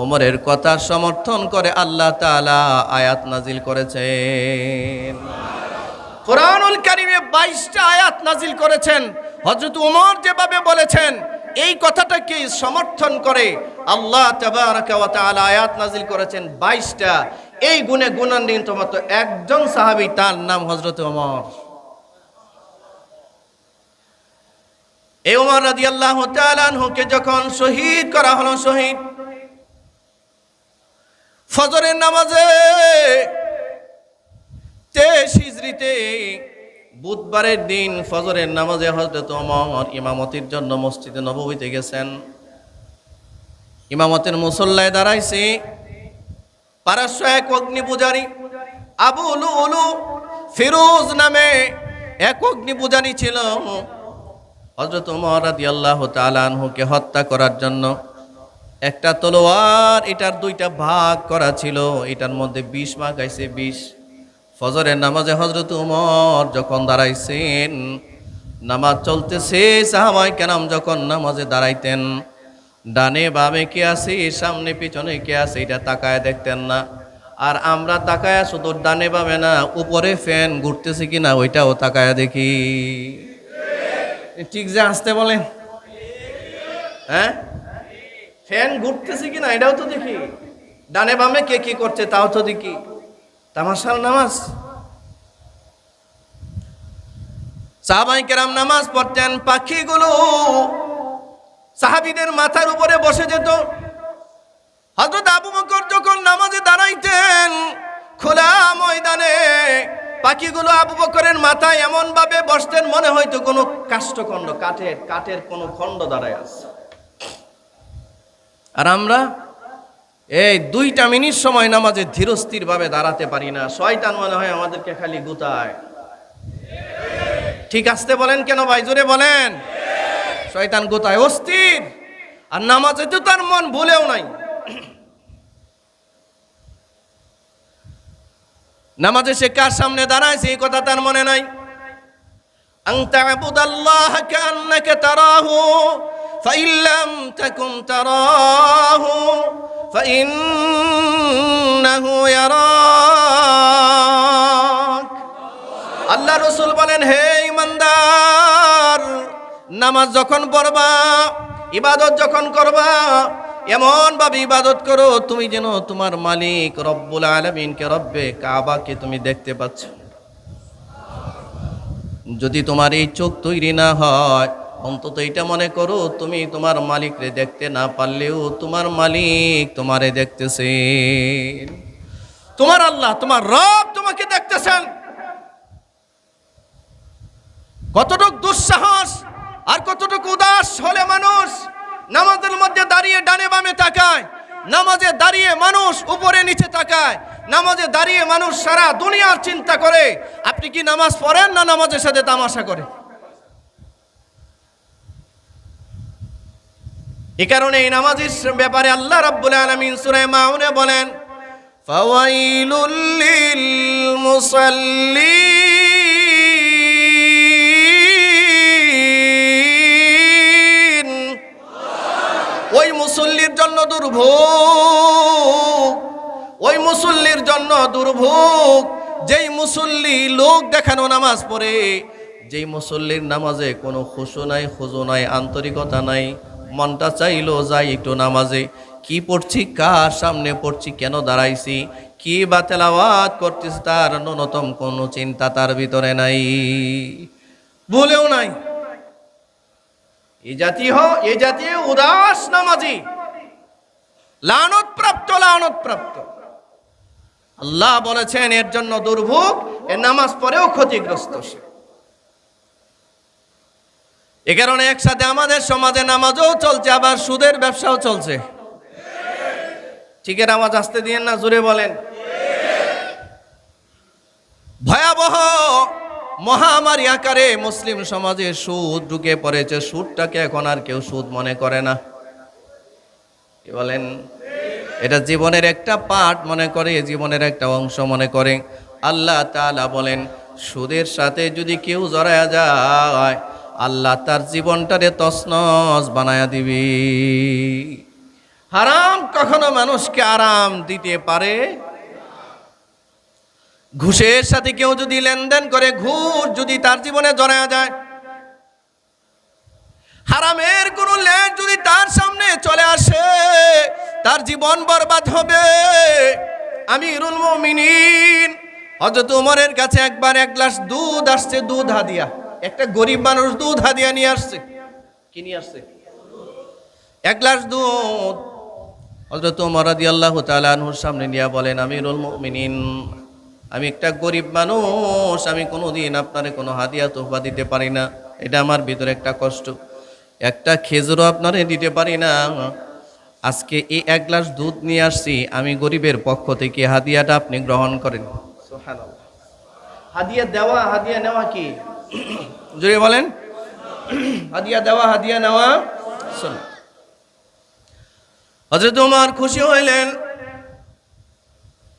ওমরের কথা সমর্থন করে আল্লাহ তাআলা আয়াত নাজিল করেছেন। কোরআনুল কারীমে 22টা আয়াত নাজিল করেছেন। হযরত ওমর যেভাবে বলেছেন, এই কথাটাকে সমর্থন করে আল্লাহ তাবারাকা ওয়া তাআলা আয়াত নাজিল করেছেন 22টা। এই গুণে গুণান্বিত মতো একজন সাহাবী, তার নাম হযরত ওমর। এই ওমর রাদিয়াল্লাহু তাআলা আনহুকে যখন শহীদ করা হলো, শহীদ ফজরের নামাজে 23 হিজরিতে বুধবারের দিন ফজরের নামাজে হযরত ওমর ইমামতির জন্য মসজিদে নববীতে গেছেন। ইমামতের মুসল্লায় দাঁড়াইছে পারস্য এক অগ্নি পূজারী, আবু লুলু ফিরোজ নামে এক অগ্নি পূজারী ছিল। হযরত ওমর রাদিয়াল্লাহু তাআলা আনহুকে হত্যা করার জন্য একটা তলোয়ার, এটার 2টা ভাগ করা ছিল, এটার মধ্যে 20 মাখাইছে 20। ফজরের নামাজে হযরত ওমর যখন দাঁড়াইছেন, নামাজ চলতেছে, সাহাবায়ে কেরাম যখন নামাজে দাঁড়াইতেন, ডানে বামে কে আছে, সামনে পিছনে কে আছে, এটা তাকায় দেখতেন না। আর আমরা তাকায়া শুধু ডানে বামে না, উপরে ফ্যান ঘুরতেছে কিনা ওইটাও তাকায়া দেখি। ঠিক যে আসতে বলেন, হ্যাঁ, ফ্যান ঘুরতেছে কিনা এটাও তো দেখি, ডানে বামে কে কি করছে তাও তো দেখি। তামাশার নামাজ। সাহাবায়ে কেরাম নামাজ পড়তেন, পাখিগুলো সাহাবীদের মাথার উপরে বসে যেত। হযরত আবু বকর যখন নামাজে দাঁড়াইতেন, খোলা ময়দানে পাখিগুলো আবু বকরের মাথায় এমন ভাবে বসতেন মনে হয়তো কোনো কাষ্ঠখণ্ড, কাঠের কোনো খণ্ড দাঁড়ায় আছে। আর আমরা এই 2টা মিনিট সময় নামাজে ধীরস্থির ভাবে দাঁড়াতে পারি না। শয়তান মনে হয় আমাদেরকে খালি গুতায়। ঠিক আসতে বলেন কেন ভাই, জোরে বলেন। শয়তান গুতায়, অস্থির। আর নামাজে তো তার মন ভুলেও নাই। নামাজে সে কার সামনে দাঁড়াইছে এই কথা তার মনে নাই। আনতা আবুদাল্লাহ কান্নাকা তারাহু ফাইন লাম তাকুন তারাহু ফাইন্নাহু ইয়ারাক। আল্লাহ রাসূল বলেন, হে ঈমানদার, নামাজ যখন পড়বা, ইবাদত যখন করবা, এমন ভাবে ইবাদত করো তুমি যেন তোমার মালিক রব্বুল আলামিনকে, রব্বে কাবাকে তুমি দেখতে পাচ্ছ। যদি তোমার এই চোখ তৈরি না হয়, অন্তত এটা মনে করো তুমি তোমার মালিকরে দেখতে না পারলেও তোমার মালিক তোমারে দেখতেছেন। তোমার আল্লাহ, তোমার রব তোমাকে দেখতেছেন। কতটুকু দুঃসাহস আর কতটুকু উদাস হলে মানুষ নামাজের মধ্যে দাঁড়িয়ে ডানে বামে তাকায়, নামাজে দাঁড়িয়ে মানুষ উপরে নিচে তাকায়, নামাজে দাঁড়িয়ে মানুষ সারা দুনিয়ার চিন্তা করে। আপনি কি নামাজ পড়েন না নামাজের সাথে তামাশা করে? এই কারণে এই নামাজের ব্যাপারে আল্লাহ রাব্বুল আলামিন সূরা মাউনে বলেন, ফাওয়াইলুল লিল মুসাল্লিন, ওই মুসল্লির জন্য দুর্ভোগ, ওই মুসল্লির জন্য দুর্ভোগ যেই মুসল্লি লোক দেখানো নামাজ পড়ে, যেই মুসল্লির নামাজে কোনো খুশু নাই, খুজু নাই, আন্তরিকতা নাই, মনটা চাইলো যাই একটু নামাজে, কি পড়ছি, কার সামনে পড়ছি, কেন দাঁড়াইছি, কি বা তেলাওয়াত করতেছি, তার ন্যূনতম কোনো চিন্তা তার ভিতরে নাই, ভুলেও নাই। এই জাতীয় উদাস নামাজি লানত প্রাপ্ত, লানত প্রাপ্ত। আল্লাহ বলেছেন এর জন্য দুর্ভোগ, এর নামাজ পড়েও ক্ষতিগ্রস্ত সে। এ কারণে একসাথে আমাদের সমাজে নামাজও চলছে, আবার সুদের ব্যবসাও চলছে। ঠিকের আওয়াজ আসতে দিয়েন না, জোরে বলেন। ভয়াবহ মহামারী আকারে মুসলিম সমাজে সুদ ঢুকে পড়েছে। সুদটাকে এখন আর কেউ সুদ মনে করে না, কি বলেন? এটা জীবনের একটা পার্ট মনে করে, জীবনের একটা অংশ মনে করে। আল্লাহ তাআলা বলেন, সুদের সাথে যদি কেউ জড়ায়া যায়, আল্লাহ তার জীবনটারে তছনছ বানায়া দিবি। হারাম কখনো মানুষকে আরাম দিতে পারে? ঘুষের সাথে কেউ যদি লেনদেন করে, ঘুষ যদি তার জীবনে জড়ায়া যায়, হারামের কোন লেন যদি তার সামনে চলে আসে, তার জীবন বরবাদ হবে। আমিরুল মুমিনিন হযরত ওমরের কাছে একবার এক গ্লাস দুধ আসছে, দুধ হাদিয়া। একটা গরিব মানুষ দুধ হাদিয়া নিয়ে আসছে। কি নিয়ে আসছে? এক গ্লাস দুধ। হযরত ওমর রাদিয়াল্লাহু তাআলা আনহুর সামনে নিয়ে বলেন, আমিরুল মুমিনিন, আমি একটা গরিব মানুষ, আমি কোনোদিন আপনারে কোনো হাদিয়া তোহফা দিতে পারি না, এটা আমার ভিতরে একটা কষ্ট। একটা খেজুরও আপনারে দিতে পারি না। আজকে এই এক গ্লাস দুধ নিয়ে আসছি, আমি গরিবের পক্ষ থেকে, হাদিয়াটা আপনি গ্রহণ করেন। সুবহানাল্লাহ। হাদিয়া দেওয়া হাদিয়া নেওয়া কি? জোরে বলেন। হাদিয়া দেওয়া হাদিয়া নেওয়া সুন্নাত। হযরত ওমর খুশি হইলেন,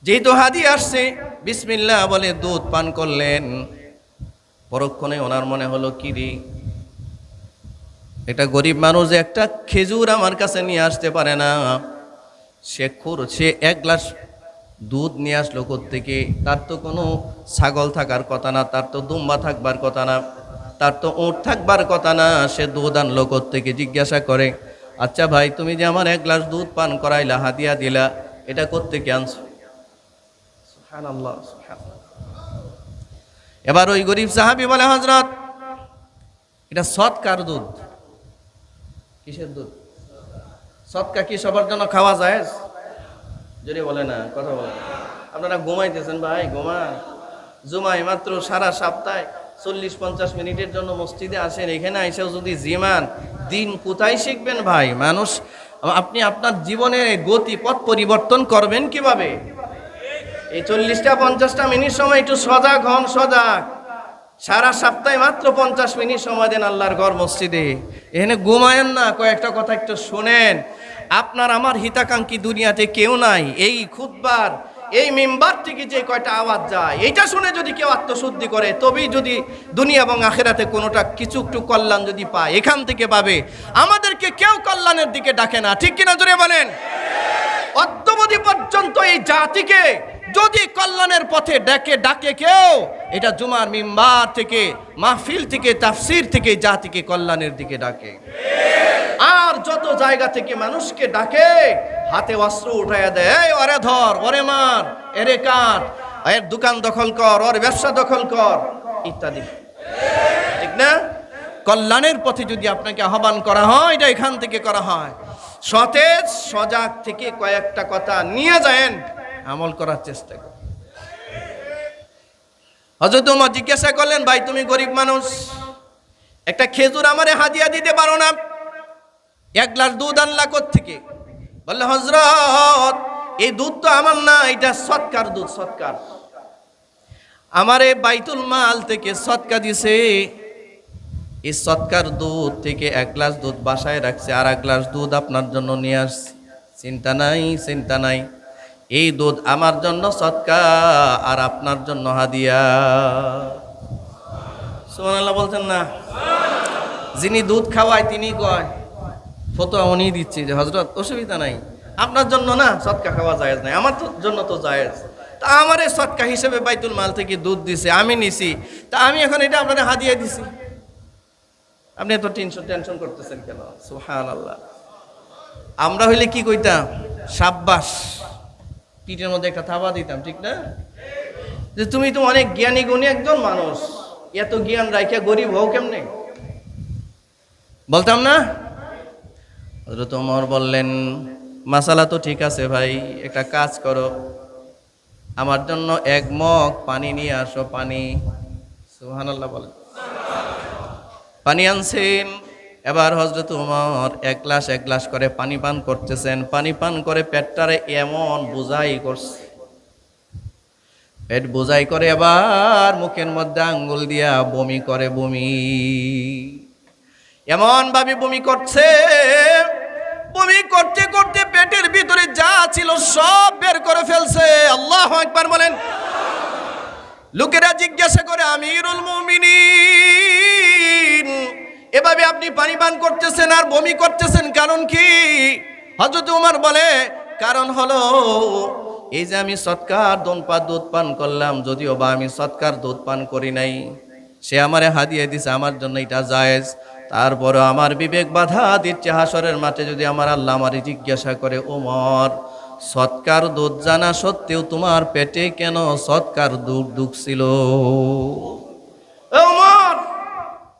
যেহেতু হাদিয়া আসছে, বিসমিল্লাহ বলে দুধ পান করলেন। পরক্ষণে ওনার মনে হলো, কি রে, এটা গরিব মানুষ একটা খেজুর আমার কাছে নিয়ে আসতে পারে না, সে এক গ্লাস দুধ নিয়ে আসলো কোত্থেকে? তার তো কোনো ছাগল থাকার কথা না, তার তো দুম্বা থাকবার কথা না, তার তো উট থাকবার কথা না, সে দুধ আনলো কোত্থেকে? জিজ্ঞাসা করে, আচ্ছা ভাই, তুমি যে আমার এক গ্লাস দুধ পান করাইলা, হাদিয়া দিলা, এটা কোত্থেকে আনছো? সুবহানাল্লাহ, সুবহানাল্লাহ। এবার ওই গরিব সাহাবী বলে, হযরত, এটা সদকার দুধ। কিসের দুধ? সদকা কি সবার জন্য খাওয়া যায়? যদি বলে না, কথা বলে না। আপনারা ঘুমাইতেছেন ভাই, জুমায় মাত্র সারা সপ্তাহে 40-50 মিনিটের জন্য মসজিদে আসেন, এখানে এসেও যদি জিমান, দিন কোথায় শিখবেন ভাই? মানুষ, আপনি আপনার জীবনে গতি পথ পরিবর্তন করবেন কিভাবে? এই 40-50 মিনিট সময় একটু সজাগ হন, সজাগ। সারা সপ্তাহে মাত্র 50 মিনিট সময় দেন আল্লাহর ঘর মসজিদে, এখানে ঘুমায়েন না, কয়েকটা কথা একটু শোনেন। আপনার আমার হিতাকাঙ্ক্ষী দুনিয়াতে কেউ নাই। এই খুতবার, এই মিম্বার থেকে যে কয়টা আওয়াজ যায়, এইটা শুনে যদি কেউ আত্মশুদ্ধি করে, তবেই যদি দুনিয়া এবং আখিরাতে কোনোটা কিছু একটু কল্যাণ যদি পায়, এখান থেকে পাবে। আমাদেরকে কেউ কল্যাণের দিকে ডাকে না, ঠিক কিনা জোরে বলেন? অদ্যবধি পর্যন্ত এই জাতিকে যদি কল্যাণের পথে ডাকে কেউ, এটা জুমার মিম্বার থেকে, মাহফিল থেকে, তাফসীর থেকে জাতিকে কল্যাণের দিকে ডাকে। আর যত জায়গা থেকে মানুষকে ডাকে, হাতে অস্ত্র উঠাইয়া দেয়, এই ওরে ধর, ওরে মার, এরে কাট, এর দোকান দখল কর, ওর ব্যবসা দখল কর, ইত্যাদি। না? কল্যাণের পথে যদি আপনাকে আহ্বান করা হয়, এটা এখান থেকে করা হয়, সতেজ সজাগ থেকে কয়েকটা কথা নিয়ে যায়েন, আমল করার চেষ্টা করেন। হযরত ওমর জিজ্ঞাসা করলেন, ভাই তুমি গরিব মানুষ, একটা খেজুর আমারে হাদিয়া দিতে পারো না? 1 গ্লাস দুধ আনলা কোত্থেকে? বললে, হযরত এই দুধ তো আমার না, এটা সৎকার দুধ, সৎকার। আমারে বাইতুল মাল থেকে সৎকা দিছে, এই সৎকার দুধ থেকে 1 গ্লাস দুধ বাসায় রাখছে, আর 1 গ্লাস দুধ আপনার জন্য নিয়ে আসছে। চিন্তা নাই, চিন্তা নাই, এই দুধ আমার জন্য সৎকা আর আপনার জন্য হাদিয়া। সুবহানাল্লাহ বলছেন না? যিনি দুধ খাওয়ায় তিনি কয়, ফতোয়া উনি দিচ্ছে যে হযরত অসুবিধা নাই, আপনার জন্য না সৎকা খাওয়া জায়েজ নাই, আমার জন্য তো জায়েজ। তা আমারে সৎকা হিসেবে বাইতুল মাল থেকে দুধ দিছে, আমি নিছি, তা আমি এখন এটা আপনাদের হাদিয়া দিছি। আপনি এত টেনশন করতেছেন কেন? সুবহানাল্লাহ। আমরা হইলে কি কইতাম? সাব্বাস, পিঠের মধ্যে একটা থাবা দিতাম, ঠিক না? যে তুমি তো অনেক জ্ঞানী গুণী একজন মানুষ, এত জ্ঞান রাখিয়া গরিব হও কেমনে? বলতাম না? হযরত ওমর বললেন, মাসালা তো ঠিক আছে ভাই, একটা কাজ করো, আমার জন্য 1 মগ পানি নিয়ে আসো, পানি। সুবহানাল্লাহ বলেন। পানি আনছেন। এবার হযরত ওমর 1 গ্লাস করে পানি পান করতেছেন। পানি পান করে পেটটারে এমন বোঝাই করছে, পেট বোঝাই করে এবার মুখের মধ্যে আঙ্গুল দিয়া বমি করে, বমি এমন ভাবে বমি করছে, বমি করতে করতে পেটের ভিতরে যা ছিল সব বের করে ফেলছে। আল্লাহু আকবার বলেন। লোকেরা জিজ্ঞাসা করে, আমিরুল মুমিনিন, এভাবে আপনি পানি পান করতেছেন আর বমি করতেছেন, কারণ কি? হযরত ওমর বলে, কারণ হলো এই যে আমি সৎকার দুধ পান করলাম, যদিও বা আমি সৎকার দুধ পান করি নাই, সে আমারে হাদিয়া দিছে, আমার জন্য এটা জায়েজ। তারপরে আমার বিবেক বাধা দিচ্ছে, হাসরের মাঠে যদি আমার আল্লাহ আমারে জিজ্ঞাসা করে, ওমর সৎকার দুধ জানা সত্ত্বেও তোমার পেটে কেন সৎকার দুধ ঢুকছিল? ওমর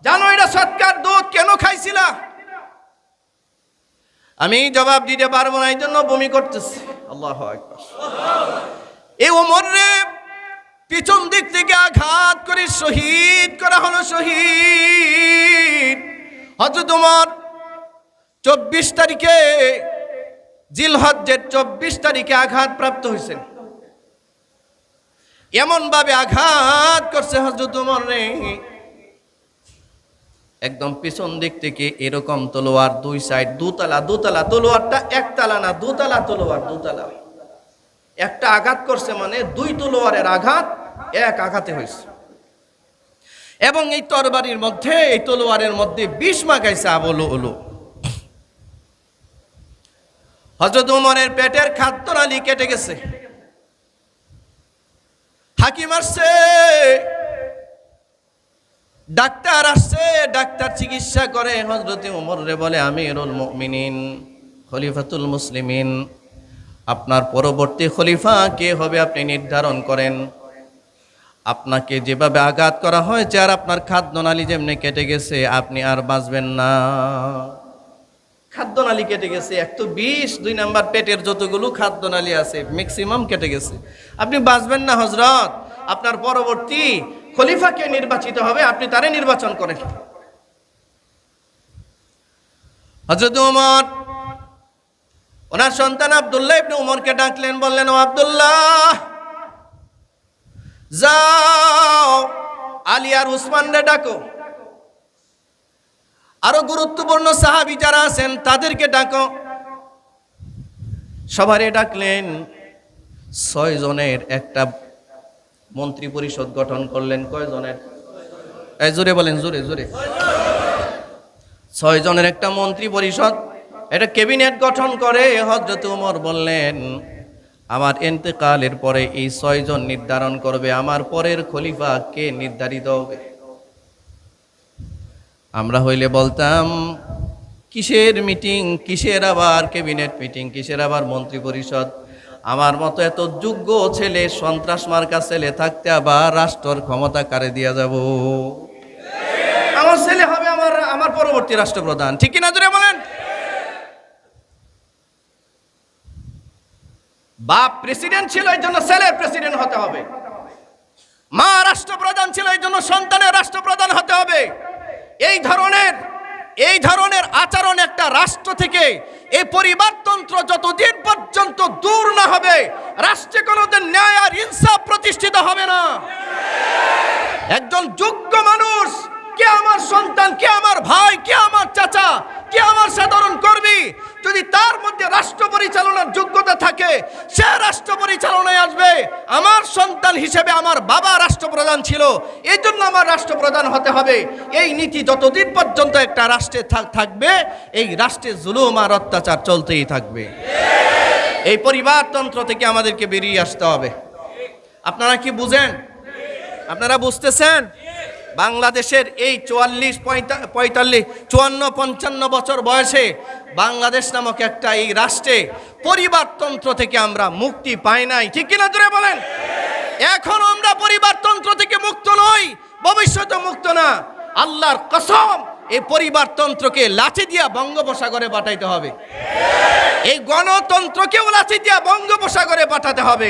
জানো এটা সৎকার দুধ কেন খাইছিলা? আমি জবাব দিতে পারবো না, এই জন্য বমি করতেছি। আল্লাহু আকবার। এই ওমর রে পিছন দিক থেকে আঘাত করে শহীদ করা হলো, শহীদ। হযরত ওমর 24 তারিখে জিলহজ্জের 24 তারিখে আঘাত প্রাপ্ত হয়েছেন। এমন ভাবে আঘাত করছে হযরত ওমর রে, একদম পিছন দিক থেকে এরকম তলোয়ার, 2 সাইড, দুতলা, তলোয়ারটা একতলা না, দুতলা তলোয়ার, দুতলা। একটা আঘাত করছে মানে 2 তলোয়ারের আঘাত এক আঘাতে হয়েছে। এবং এই তরবারির মধ্যে, এই তলোয়ারের মধ্যে বিষ মাখাইছে, আবলো হলো। হযরত ওমরের পেটের খাদ্যনালী কেটে গেছে। হাকিম আসছে, ডাক্তার আসছে, ডাক্তার চিকিৎসা করে। হযরত ওমর রে বলে, আমিরুল মুমিনিন, খলিফাতুল মুসলিমিন, আপনার পরবর্তী খলিফা কে হবে আপনি নির্ধারণ করেন। আপনাকে যেভাবে আঘাত করা হয়েছে আর আপনার খাদ্যনালী যেমনি কেটে গেছে, আপনি আর বাঁচবেন না। খাদ্যনালী কেটে গেছে, 120, 2 নাম্বার পেটের যতগুলো খাদ্যনালী আছে ম্যাক্সিমাম কেটে গেছে, আপনি বাঁচবেন না হযরত। আপনার পরবর্তী খলিফাকে নির্বাচিত হবে, আপনি তারে নির্বাচন করেন। হযরত ওমর ওনার সন্তান আব্দুল্লাহ ইবনে ওমরকে ডাকলেন, বললেন, ও আব্দুল্লাহ, যাও আলী আর উসমান রে ডাকো, আরো গুরুত্বপূর্ণ সাহাবী যারা আছেন তাদেরকে ডাকো। সবারে ডাকলেন। 6 জনের একটা মন্ত্রী পরিষদ গঠন করলেন। কয় জনের? জোরে বলেন, জোরে জোরে। 6 জনের একটা মন্ত্রী পরিষদ, একটা ক্যাবিনেট গঠন করে হযরত ওমর বললেন, আমার ইন্তেকালের পরে এই 6 জন নির্ধারণ করবে আমার পরের খলিফা কে নির্ধারিত হবে। আমরা হইলে বলতাম, কিসের মিটিং, কিসের আবার ক্যাবিনেট মিটিং, কিসের আবার মন্ত্রী পরিষদ? আমার মতো এত যোগ্য ছেলে, সন্ত্রাস মার্কা ছেলে থাকতে আবার রাষ্ট্রের ক্ষমতা কারে দিয়া যাব? আমার পরবর্তী রাষ্ট্রপ্রধান, ঠিক কিনা জোরে বলেন? বাপ প্রেসিডেন্ট ছিল, এই জন্য ছেলের প্রেসিডেন্ট হতে হবে। মা রাষ্ট্রপ্রধান ছিল, এই জন্য সন্তানের রাষ্ট্রপ্রধান হতে হবে। এই ধরনের আচরণ একটা রাষ্ট্র থেকে, এই পরিবারতন্ত্র যতদিন পর্যন্ত দূর না হবে, রাষ্ট্রে কোনোদিন ন্যায় আর ইনসাফ প্রতিষ্ঠিত হবে না। একজন যোগ্য মানুষ, কে আমার সন্তান, কে আমার ভাই, কে আমার চাচা, কে আমার সাধারণ কর্মী, যদি তার মধ্যে রাষ্ট্র পরিচালনার যোগ্যতা থাকে, সে রাষ্ট্র পরিচালনায় আসবে। আমার সন্তান হিসেবে আমার বাবা রাষ্ট্রপ্রধান ছিল, এই জন্য আমার রাষ্ট্রপ্রধান হতে হবে। এই নীতি যতদিন পর্যন্ত একটা রাষ্ট্রে থাকবে, এই রাষ্ট্রে জুলুম আর অত্যাচার চলতেই থাকবে। এই পরিবারতন্ত্র থেকে আমাদেরকে বেরিয়ে আসতে হবে। আপনারা কি বুঝেন? আপনারা বুঝতেছেন? বাংলাদেশের এই 44, 45, 54, 55 বছর বয়সে বাংলাদেশ নামক একটা এই রাষ্ট্রে পরিবারতন্ত্র থেকে আমরা মুক্তি পাই নাই, ঠিক কিনা জোরে বলেন? এখন আমরা পরিবারতন্ত্র থেকে মুক্ত নই, ভবিষ্যতে মুক্ত না। আল্লাহর কসম, এই পরিবারতন্ত্রকে লাঠি দিয়া বঙ্গোপসাগরে পাঠাইতে হবে। এই গণতন্ত্রকেও লাঠি দিয়া বঙ্গোপসাগরে পাঠাতে হবে।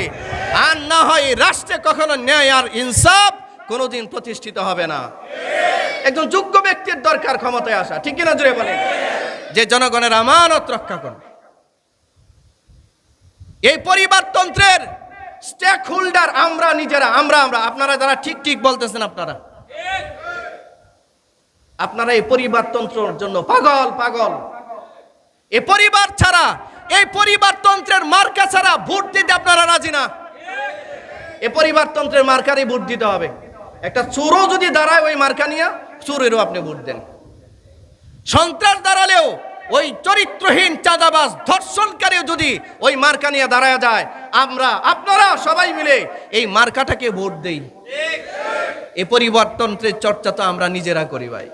আর না হয় এই রাষ্ট্রে কখনো ন্যায় আর ইনসাফ কোনোদিন প্রতিষ্ঠিত হবে না। একজন যোগ্য ব্যক্তির দরকার ক্ষমতায় আসা, ঠিক কিনা জোরে বলেন? যে জনগণের আমানত রক্ষা করবে। এই পরিবারতন্ত্রের স্টেক হোল্ডার আমরা নিজেরা, আমরা আপনারা যারা ঠিক ঠিক বলতেছেন, আপনারা এই পরিবারতন্ত্রের জন্য পাগল। এই পরিবার ছাড়া, এই পরিবারতন্ত্রের মার্কা ছাড়া ভোট দিতে আপনারা রাজি না। এই পরিবারতন্ত্রের মার্কারই ভোট দিতে হবে। একটা চোরও যদি দাঁড়ায় ওই মার্কা নিয়ে, চোরেরও আপনি ভোট দেন। সন্ত্রাস দাঁড়ালেও, ওই চরিত্রহীন চাঁদাবাজ ধর্ষণকারীও যদি ওই মার্কা নিয়ে দাঁড়ায় যায়, আপনারা সবাই মিলে এই মার্কাটাকে ভোট দেই। এই পরিবারতন্ত্রের চর্চা তো আমরা নিজেরা করি ভাই।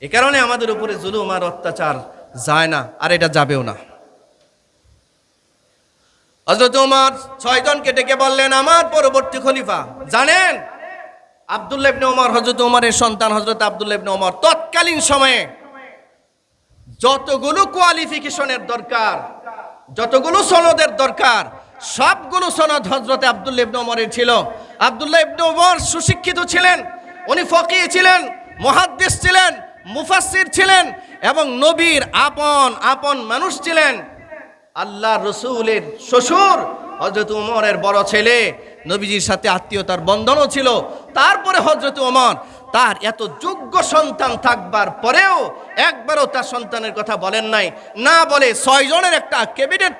এ কারণে আমাদের উপরে জুলুম আর অত্যাচার যায় না, আর এটা যাবেও না। হযরত ওমর 6 জনকে ডেকে বললেন, আমার পরবর্তী খলিফা। জানেন, আব্দুল্লাহ ইবনে ওমর, হযরত ওমরের সন্তান হযরত আব্দুল্লাহ ইবনে ওমর, তৎকালীন সময়ে যতগুলো কোয়ালিফিকেশনের দরকার, যতগুলো সনদের দরকার, সবগুলো সনদ হযরত আব্দুল্লাহ ইবনে ওমরের ছিল। আব্দুল্লাহ ইবনে ওমর সুশিক্ষিত ছিলেন, উনি ফকিহ ছিলেন, মুহাদ্দিস ছিলেন, মুফাসসির ছিলেন, এবং নবীর আপন মানুষ ছিলেন। আল্লাহ রসুলের শ্বশুর হযরত ওমরের বড় ছেলে, নবীজির সাথে আত্মীয়তার বন্ধনও ছিল। তারপরে হযরত ওমর তার এত যোগ্য সন্তান থাকবার পরেও একবারও তার সন্তানের কথা বলেন নাই। না বলে 6 জনের একটা ক্যাবিনেট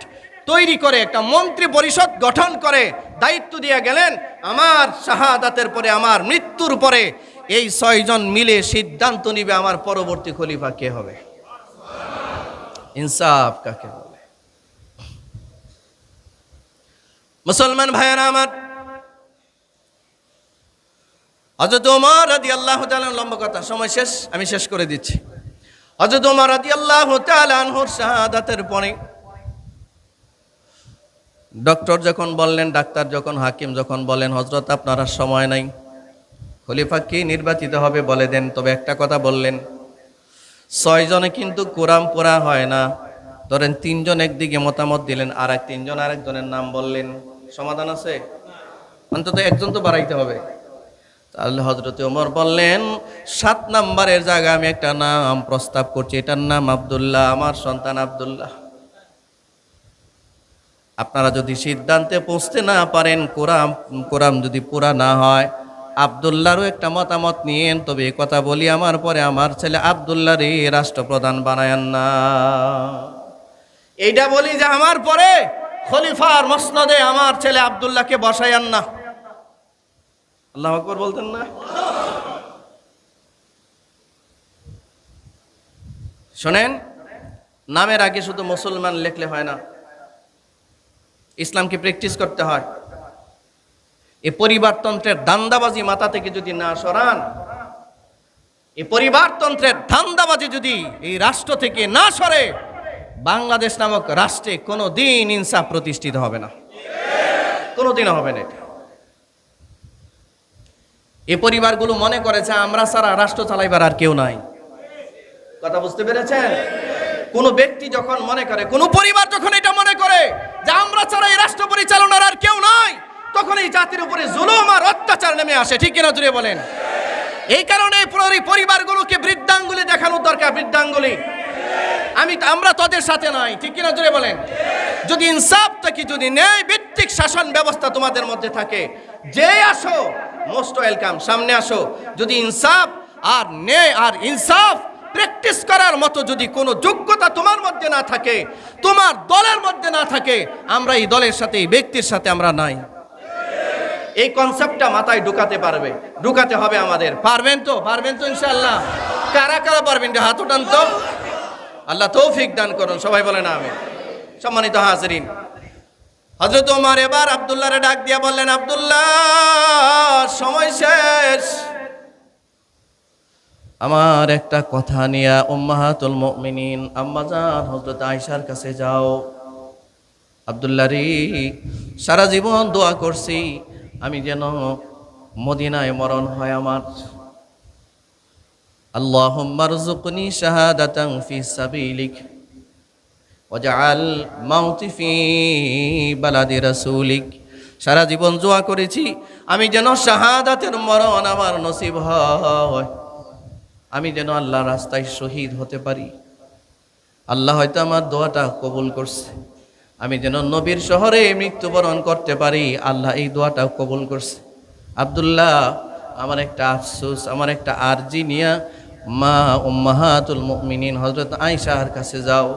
তৈরি করে, একটা মন্ত্রী পরিষদ গঠন করে দায়িত্ব দিয়ে গেলেন, আমার শাহাদাতের পরে, আমার মৃত্যুর পরে এই 6 জন মিলে সিদ্ধান্ত নিবে আমার পরবর্তী খলিফা কে হবে। ইনসাফ কাকে বলে? মুসলমান ভাইয়েরা আমার, হযরত ওমর রাদিয়াল্লাহু তাআলা, লম্বা কথা, সময় শেষ, আমি শেষ করে দিচ্ছি। হযরত ওমর রাদিয়াল্লাহু তাআলা আনহুর শাহাদাতের পরে ডক্টর যখন বললেন, ডাক্তার যখন, হাকিম যখন বলেন, হযরত আপনার আর সময় নাই, খলিফা কে নির্বাচিত হবে বলে দেন। তবে একটা কথা বললেন, 6 জনে কিন্তু কোরআন পড়া হয় না। ধরেন 3 জন একদিকে মতামত দিলেন, আর 3 জন আরেকজনের নাম বললেন, সমাধান আছে? অন্তত একজন তো বাড়াইতে হবে। তাহলে হযরত ওমর বললেন, 7 নম্বরের জায়গায় আমি একটা নাম প্রস্তাব করছি, এটার নাম আব্দুল্লাহ, আমার সন্তান আব্দুল্লাহ। আপনারা যদি সিদ্ধান্তে পৌঁছতে না পারেন, কোরআন যদি পুরা না হয়, আব্দুল্লাহরও একটা মতামত নিয়েন। তবে এই কথা বলি, আমার পরে আমার ছেলে আব্দুল্লাহরে রাষ্ট্রপ্রধান বানায়েন না। এইটা বলি যে আমার পরে খলিফার মসনদে আমার ছেলে আব্দুল্লাহকে বসায়েন না। আল্লাহু আকবার বলতেন না? শোনেন, নামের আগে শুধু মুসলমান লিখলে হয় না, ইসলামকে প্র্যাকটিস করতে হয়। এই পরিবারতন্ত্রের ধান্দাবাজি মাথা থেকে যদি না সরান, এই পরিবারতন্ত্রের ধান্দাবাজি যদি এই রাষ্ট্র থেকে না সরে, বাংলাদেশ নামক রাষ্ট্রে কোনো দিন ইনসাফ প্রতিষ্ঠিত হবে না, কোনোদিনও হবে না। এটা এই পরিবারগুলো মনে করেছে আমরা ছাড়া রাষ্ট্র চালাইবার আর কেউ নাই। কথা বুঝতে পেরেছেন? কোন ব্যক্তি যখন মনে করে, কোন পরিবার যখন এটা মনে করে যে আমরা ছাড়া এই রাষ্ট্র পরিচালনার আর কেউ নাই, তখন এই জাতির উপরে জুলুম আর অত্যাচার নেমে আসে। ঠিক কিনা জুড়ে বলেন? এই কারণে পরিবারগুলোকে বৃদ্ধাঙ্গুলি দেখানোর দরকার। বৃদ্ধাঙ্গুলি আমরা তাদের সাথে নাই। ঠিক কিনা জুড়ে বলেন? যদি ইনসাফ থাকে, যদি ন্যায় ভিত্তিক শাসন ব্যবস্থা তোমাদের মধ্যে থাকে, যে আসো মোস্ট ওয়েলকাম, সামনে আসো। যদি ইনসাফ আর ন্যায় আর ইনসাফ প্র্যাকটিস করার মতো যদি কোনো যোগ্যতা তোমার মধ্যে না থাকে, তোমার দলের মধ্যে না থাকে, আমরা এই দলের সাথে, এই ব্যক্তির সাথে আমরা নাই। এই কনসেপ্টটা মাথায় ঢুকাতে হবে আমাদের। পারবেন তো? পারবেন তো ইনশাআল্লাহ? কারা কারা পারবেন? হাত উঠান তো। আল্লাহ তৌফিক দান করুন, সবাই বলেন আমিন। সম্মানিত হাজরিন, হযরত ওমর এবার আব্দুল্লাহরে ডাক দিয়া বললেন, আব্দুল্লাহ, সময় শেষ, আমার একটা কথা নিয়ে উম্মাহাতুল মুমিনিন আম্মাজান হযরত আয়েশার কাছে যাও। আব্দুল্লাহ রে, সারা জীবন দোয়া করছি আমি যেন মদিনায় মরণ হয় আমার। আল্লাহুম্মা রযুকনি শাহাদাতান ফি সাবিলিক ওয়াজআল মাউতি ফি বালাদি রাসূলিক। সারা জীবন দোয়া করেছি আমি যেন শাহাদাতের মরণ আমার নসিব হয়, আমি যেন আল্লাহর রাস্তায় শহীদ হতে পারি। আল্লাহ হয়তো আমার দোয়াটা কবুল করছে, আমি যেন নবীর শহরে মৃত্যুবরণ করতে পারি। আল্লাহ এই দোয়াটাও কবুল করছে। আব্দুল্লাহ, আমার একটা আফসোস, আমার একটা আরজি নিয়া মা উম্মাহাতুল মুমিনিন হযরত আয়েশার কাছে যাও,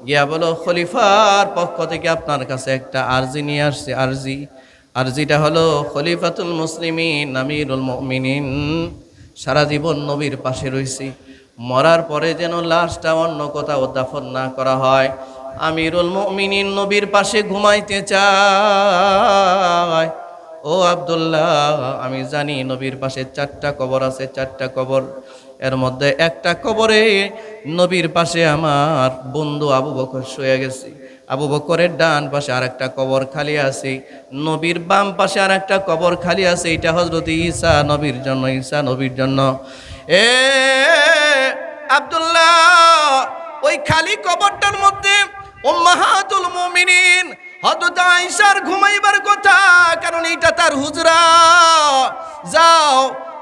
গিয়া বলো খলিফার পক্ষ থেকে আপনার কাছে একটা আরজি নিয়ে আসছে। আরজিটা হলো, খলিফাতুল মুসলিমিন আমিরুল মুমিনিন সারা জীবন নবীর পাশে রয়েছি, মরার পরে যেন লাশটা অন্য কোথাও দাফন না করা হয়। আমিরুল মুমিনিন নবীর পাশে ঘুমাইতে চায়। ও আব্দুল্লাহ, আমি জানি নবীর পাশে 4টা কবর আছে, 4টা কবর। এর মধ্যে একটা কবরে নবীর পাশে আমার বন্ধু আবু বকর শুয়ে গেছে, আবু বকরের ডান পাশে আর একটা কবর খালি আছে, নবীর বাম পাশে আর একটা কবর খালি আছে। এটা হযরত ঈসা নবীর জন্য, ঈসা নবীর জন্য। এ আব্দুল্লাহ, ওই খালি কবরটার মধ্যে উম্মাহাতুল মুমিনিন হযরত আয়েশার ঘুমাইবার কথা, কারণ এটা তার হুজরা। যাও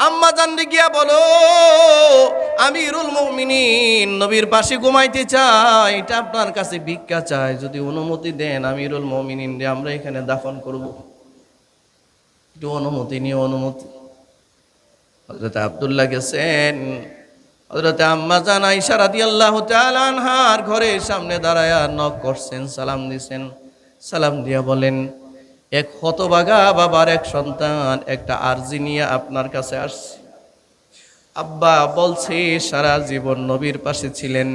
আম্মা জানরে গিয়া বলো আমিরুল মুমিনিন নবীর পাশে ঘুমাইতে চায়, এটা আপনার কাছে ভিক্ষা চায়, যদি অনুমতি দেন আমিরুল মুমিনিন রে আমরা এখানে দাফন করব। একটু অনুমতি নিয়ে অনুমতি। হযরত আব্দুল্লাহ গেছেন, হযরত আম্মা জান আয়েশা রাদিয়াল্লাহু তাআলা আনহার ঘরের সামনে দাঁড়ায়া নক করছেন, সালাম দিছেন। সালাম দিয়া বলেন, এক হতভাগা বাবার এক সন্তান একটা আরজি নিয়ে আপনার কাছে আসছে। আব্বা বলছে সারা জীবন নবীর পাশে ছিলেন,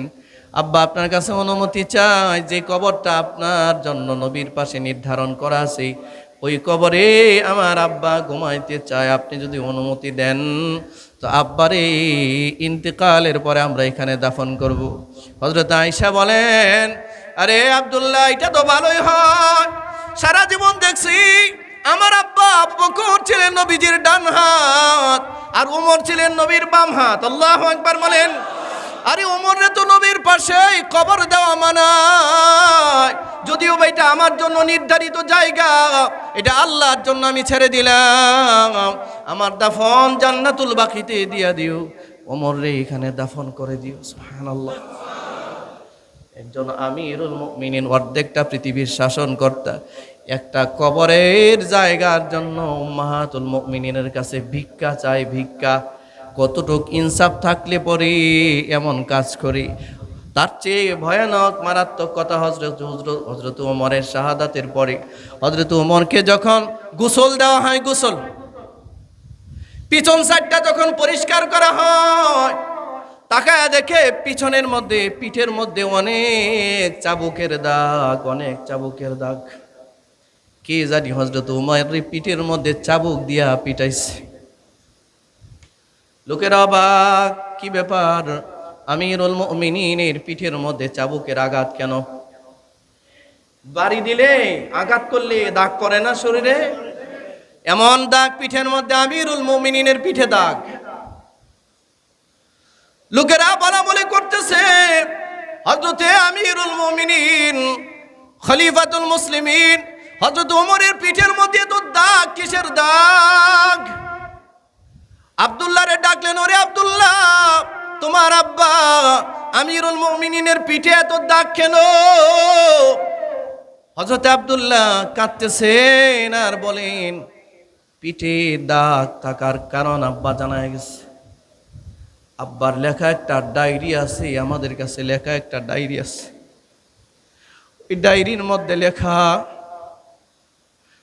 আব্বা আপনার কাছে অনুমতি চাই, যে কবরটা আপনার জন্য নবীর পাশে নির্ধারণ করা আছে ওই কবরে আমার আব্বা ঘুমাইতে চায়, আপনি যদি অনুমতি দেন তো আব্বারে ইন্তেকালের পরে আমরা এখানে দাফন করব। হযরত আয়েশা বলেন, আরে আব্দুল্লাহ, এটা তো ভালোই হয়, সারা জীবন দেখছি আমার আব্বা আবু বকর ছিলেন নবীজির ডান হাত আর ওমর ছিলেন নবীর বাম হাত। আল্লাহু আকবার বলেন। আরে ওমরে তো নবীর পাশে কবর দেওয়া মানায়, যদিও এটা আমার জন্য নির্ধারিত জায়গা, এটা আল্লাহর জন্য আমি ছেড়ে দিলাম, আমার দাফন জান্নাতুল বাকিতে দিয়া দিও, ওমর রে এখানে দাফন করে দিও। সুবহানাল্লাহ। একজন আমিরুল মুমিনিন, অর্ধেকটা পৃথিবীর শাসনকর্তা, একটা কবরের জায়গার জন্য উম্মাহাতুল মুমিনিনের কাছে ভিক্ষা চাই। ভিক্ষা কতটুক ইনসাফ থাকলে পরে এমন কাজ করি। তার চেয়ে ভয়ানক মারাত্মক কথা হযরত ওমরের শাহাদাতের পরে হযরত ওমরকে যখন গোসল দেওয়া হয়, গোসল পিছন সাইডটা যখন পরিষ্কার করা হয়, তাকায় দেখে পিছনের মধ্যে, পিঠের মধ্যে অনেক চাবুকের দাগ, অনেক চাবুকের দাগ। কে জানি হযরত ওমরের পিঠের মধ্যে চাবুক দিয়া পিটাইছে। লোকেরা অবাক, কি ব্যাপার, আমিরুল মুমিনিনের পিঠের মধ্যে চাবুকের আঘাত কেন? বাড়ি দিলে, আঘাত করলে দাগ করে না শরীরে? এমন দাগ পিঠের মধ্যে, আমিরুল মুমিনিনের পিঠে দাগ। লোকেরা বলা বলে করতেছে, মুমিনিন খলিফাতুল মুসলিমিন হযরত ওমরের পিঠের মধ্যে তো দাগ, কিসের দাগ? আব্দুল্লাহরে ডাকলেন, ওরে আব্দুল্লাহ, তোমার আব্বা আমিরুল মুমিনিনের পিঠে এত দাগ কেন? হযরত আব্দুল্লাহ কাঁদতেছেন আর বলেন, পিঠে দাগ থাকার কারণ আব্বা জানা গেছে। আব্বার লেখা একটা ডায়েরি আছে, আমাদের কাছে লেখা একটা ডায়েরি আছে। ওই ডায়েরির মধ্যে লেখা,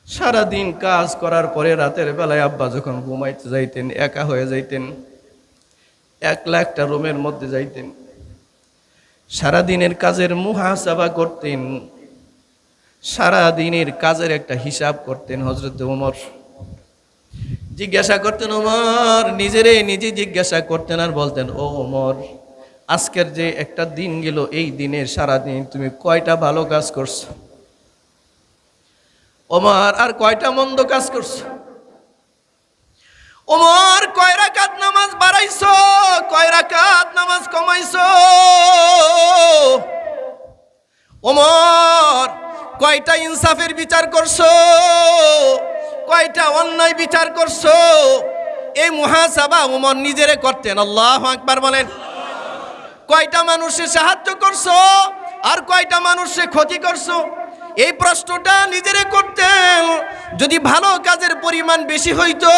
সারাদিন কাজ করার পরে রাতের বেলায় আব্বা যখন ঘুমাইতে যাইতেন, একা হয়ে যাইতেন, একলা একটা রুমের মধ্যে যাইতেন, সারাদিনের কাজের মুহাসাবা করতেন, সারাদিনের কাজের একটা হিসাব করতেন। হযরত ওমর জিজ্ঞাসা করতেন, ওমর নিজেরে নিজে জিজ্ঞাসা করতেন আর বলতেন, ও ওমর, আজকের যে একটা দিন গেল, এই দিনের সারাদিন তুমি কয়টা ভালো কাজ করছো? ওমর আর কয়টা মন্দ কাজ করছো? ওমর কয় রাকাত নামাজ বাড়াইছো, কয় রাকাত নামাজ কমাইছো? ওমর কয়টা ইনসাফের বিচার করছো, কয়টা অন্যায় বিচার করছো? এই মুহাসাবা ওমর নিজেরে করতেন। আল্লাহু আকবার বলেন। কয়টা মানুষের সাহায্য করছো আর কয়টা মানুষের ক্ষতি করছো? এই প্রশ্নটা নিজেরে করতেন। যদি ভালো কাজের পরিমাণ বেশি হইতো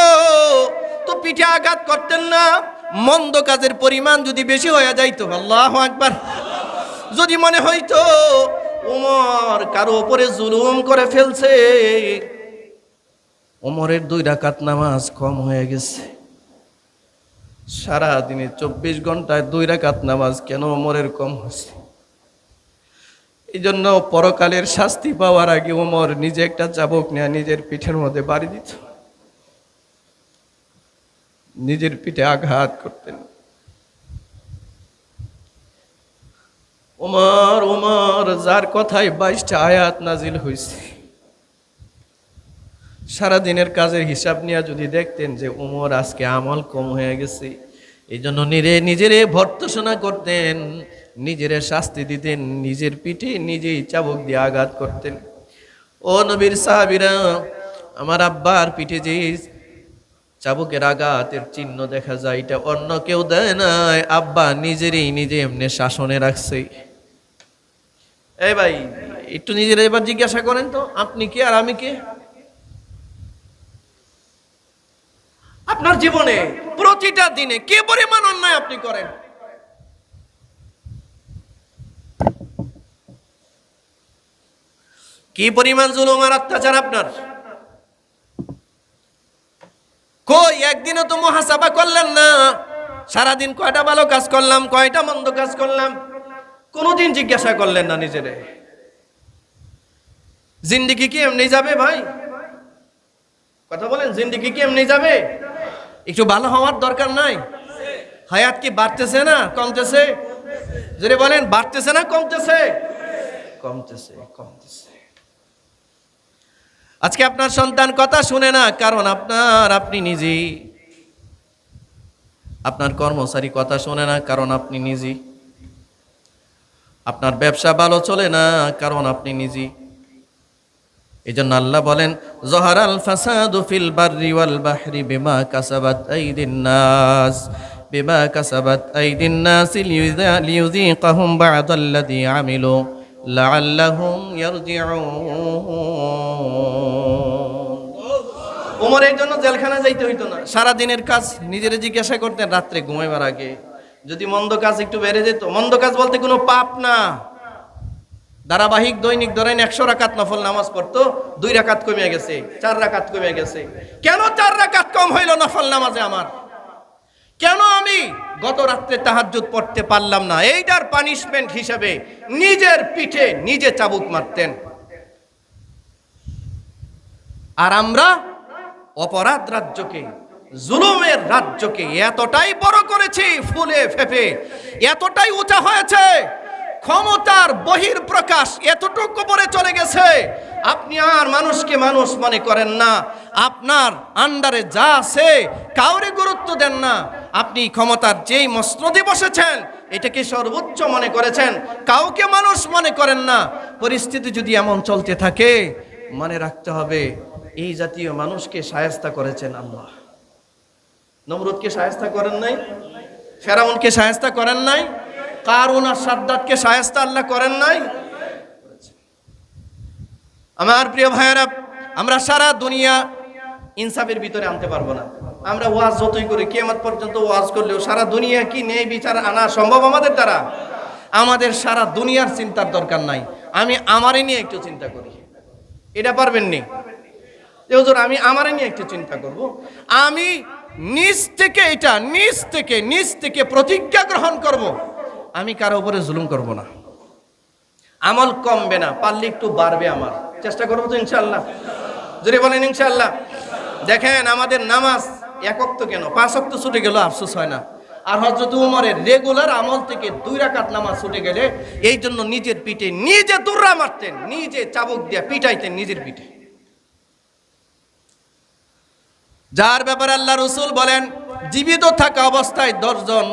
তো পিঠে আঘাত করতেন না, মন্দ কাজের পরিমাণ যদি বেশি হয়ে যাইতো, আল্লাহু আকবার, যদি মনে হইতো ওমর কারো উপরে জুলুম করে ফেলছে, ওমরের 2 রাকাত নামাজ কম হয়ে গেছে, সারা দিনে 24 ঘন্টায় 2 রাকাত নামাজ কেন ওমরের কম হয়েছে? এই জন্য পরকালের শাস্তি পাওয়ার আগে ওমর নিজে একটা চাবুক নিয়ে নিজের পিঠের মধ্যে বাড়ি দিত, নিজের পিঠে আঘাত করতেন। ওমর ওমর যার কথায় 22টা আয়াত নাজিল হয়েছে, সারাদিনের কাজের হিসাব নিয়ে যদি দেখতেন যে ওমর আজকে আমল কম হয়ে গেছে, এই জন্য নিজেরে ভর্ৎসনা করতেন, নিজেরে শাস্তি দিতেন, নিজের পিঠে নিজেই চাবুক দিয়ে আঘাত করতেন। ও নবীর সাহাবীরা, আমার আব্বার পিঠে যে চাবুকের আঘাতের চিহ্ন দেখা যায়, এটা অন্য কেউ দেয় নাই, আব্বা নিজেরই নিজে এমনি শাসনে রাখছে। এই ভাই, একটু নিজের এবার জিজ্ঞাসা করেন তো, আপনি কে আর আমি কে? আপনার জীবনে প্রতিটা দিনে কি পরিমাণ অন্যায় আপনি করেন? কি পরিমাণ জুলুম আর অত্যাচার আপনার? কই একদিনও তো মুহাসাবা করলেন না, সারাদিন কয়টা ভালো কাজ করলাম, কয়টা মন্দ কাজ করলাম, কোনোদিন জিজ্ঞাসা করলেন না নিজেরে। জিন্দেগি কি এমনি যাবে ভাই? কথা বলেন, জিন্দেগি কি এমনি যাবে? একটু ভালো হওয়ার দরকার নাই? হায়াত কি বাড়তেছে না কমতেছে? যদি বলেন বাড়তেছে না কমতেছে? কমতেছে, কমতেছে। আজকে আপনার সন্তান কথা শুনে না, কারণ আপনি নিজেই। আপনার কর্মচারী কথা শুনে না, কারণ আপনি নিজেই। আপনার ব্যবসা ভালো চলে না, কারণ আপনি নিজেই। এই জন্য আল্লাহ বলেন, যহারাল ফাসাদু ফিল বাররি ওয়াল বাহরি বিমা কাসাবাত আইদিন নাস লিইউযীকাহুম বা'দাল্লাযী আমিলু লাআল্লাহুম ইয়ারজিউন। ওমরের জন্য জেলখানা যাইতে হইতো না, সারা দিনের কাজ নিজের জিজ্ঞাসা করতেন রাত্রে ঘুমাইবার আগে। যদি মন্দ কাজ একটু বেড়ে যেত, মন্দ কাজ বলতে কোনো পাপ না, ধারাবাহিক দৈনিক ধরেন 100 রাকাত নফল নামাজ পড়তো, 2 রাকাত কমে গেছে, 4 রাকাত কমে গেছে। কেন 4 রাকাত কম হইল নফল নামাজে আমার? কেন আমি গত রাত্রে তাহাজ্জুদ পড়তে পারলাম না? এইটার পানিশমেন্ট হিসেবে নিজের পিঠে নিজে চাবুক মারতেন। আর আমরা অপরাধ রাজ্যকে, জুলুমের রাজ্যকে এতটাই বড় করেছি, ফুলে ফেপে এতটাই উঁচা হয়েছে, ক্ষমতার বহির প্রকাশ এতটুকু পরে চলে গেছে, আপনি আর মানুষকে মানুষ মনে করেন না, আপনার আন্ডারে যা আছে কাউরে গুরুত্ব দেন না। আপনি ক্ষমতার যেই মসনদে বসেছেন, এটাকে সর্বোচ্চ মনে করেছেন, কাউকে মানুষ মনে করেন না। পরিস্থিতি যদি এমন চলতে থাকে, মনে রাখতে হবে এই জাতীয় মানুষকে শায়েস্তা করেছেন আল্লাহ। নমরুদকে শায়েস্তা করেন নাই, ফেরাউনকে শায়েস্তা করেন নাই, কারুন আর সাদ্দাতকে শায়েস্তা আল্লাহ করেন নাই। আমার প্রিয় ভাইয়েরা, আমরা সারা দুনিয়া ইনসাফের ভিতরে আনতে পারবো না। আমরা ওয়াজ যতই করি, কিয়ামত পর্যন্ত ওয়াজ করলেও সারা দুনিয়া কি ন্যায় বিচার আনা সম্ভব আমাদের দ্বারা? আমাদের সারা দুনিয়ার চিন্তার দরকার নাই, আমি আমারই নিয়ে একটু চিন্তা করি। এটা পারবেন নি? হুজুর আমি আমারই নিয়ে একটু চিন্তা করব। আমি নিজ থেকে প্রতিজ্ঞা গ্রহণ করব, আমি কারো উপরে জুলুম করব না। আমল কমবে না, পারলে একটু বাড়বে। আমার চেষ্টা করবো তো ইনশাআল্লাহ। যদি বলেন ইনশাআল্লাহ। দেখেন আমাদের নামাজ এক ওয়াক্ত কেন 5 ওয়াক্ত ছুটে গেল আফসোস হয় না। আর হযরত উমরের রেগুলার আমল থেকে 2 রাকাত নামাজ ছুটে গেলে এই জন্য নিজের পিঠে নিজে দুর্রা মারতেন, নিজে চাবুক দিয়ে পিটাইতেন নিজের পিঠে। যার ব্যাপারে আল্লাহ রাসূল বলেন জীবিত থাকা অবস্থায় 10 জন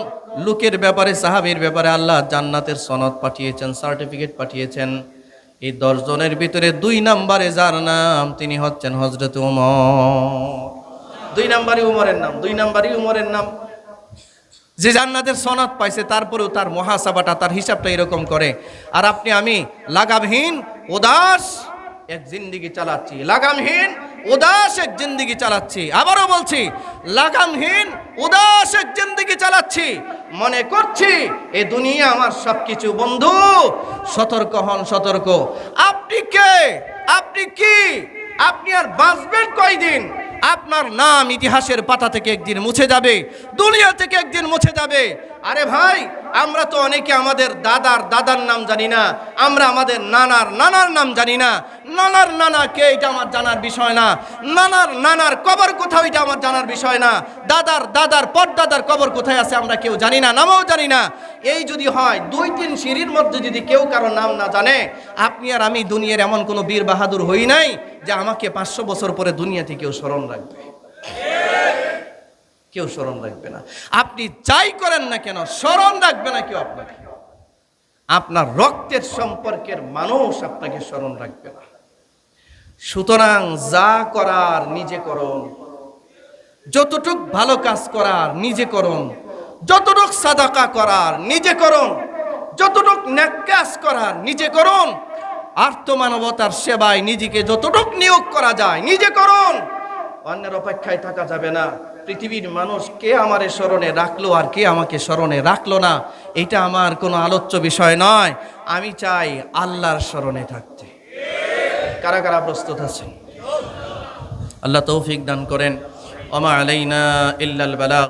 লোকের ব্যাপারে, সাহাবীর ব্যাপারে আল্লাহ জান্নাতের সনদ পাঠিয়েছেন, সার্টিফিকেট পাঠিয়েছেন। এই 10 জনের ভিতরে 2 নম্বরে যার নাম, তিনি হচ্ছেন হযরত উমর। 2 নম্বরই উমরের নাম। যে জান্নাতের সনদ পাইছে, তারপরেও তার মুহাসাবাটা, তার হিসাবটা এরকম করে। আর আপনি আমি লাগামহীন উদাস এক জিন্দেগি চালাচ্ছি, লাগামহীন উদাস এক জিন্দেগি চালাচ্ছি। আবারও বলছি, লাগামহীন উদাস এক জিন্দেগি চালাচ্ছি, মনে করছি এই দুনিয়া আমার সবকিছু। বন্ধু সতর্ক হন, সতর্ক। আপনি কে? আপনি কি? আপনি আর বাঁচবেন কয়দিন? আপনার নাম ইতিহাসের পাতা থেকে একদিন মুছে যাবে, দুনিয়া থেকে একদিন মুছে যাবে। আরে ভাই, আমরা তো অনেকে আমাদের দাদার নাম জানি না, আমরা আমাদের নানার নাম জানি না। নানার নানা কে এটা আমার জানার বিষয় না, নানার কবর কোথাও এটা আমার জানার বিষয় না, দাদার পরদাদার কবর কোথায় আছে আমরা কেউ জানি না, নামও জানি না। এই যদি হয় 2-3 সিঁড়ির মধ্যে যদি কেউ কারো নাম না জানে, আপনি আর আমি দুনিয়ার এমন কোনো বীর বাহাদুর হই নাই যে আমাকে 500 বছর পরে দুনিয়াতে কেউ স্মরণ রাখবে। কেউ স্মরণ রাখবে না। আপনি যাই করেন না কেন, স্মরণ রাখবে না কেউ আপনাকে। আপনার রক্তের সম্পর্কের মানুষ আপনাকে স্মরণ রাখবে না। সুতরাং যা করার নিজে করুন, যতটুক ভালো কাজ করার নিজে করুন, যতটুক সাদাকা করার নিজে করুন, যতটুক নেক কাজ করার নিজে করুন। আর্তমানবতার সেবায় নিজেকে যতটুক নিয়োগ করা যায় নিজে করুন। অন্যের অপেক্ষায় থাকা যাবে না। পৃথিবীর মানুষ কে আমারে স্মরণে রাখলো আর কে আমাকে স্মরণে রাখলো না, এটা আমার কোনো আলোচ্য বিষয় নয়। আমি চাই আল্লাহর স্মরণে থাকতে। কারা কারা প্রস্তুত আছেন? আল্লাহ তৌফিক দান করেন। ওয়া মা আলাইনা ইল্লাল বালাগ।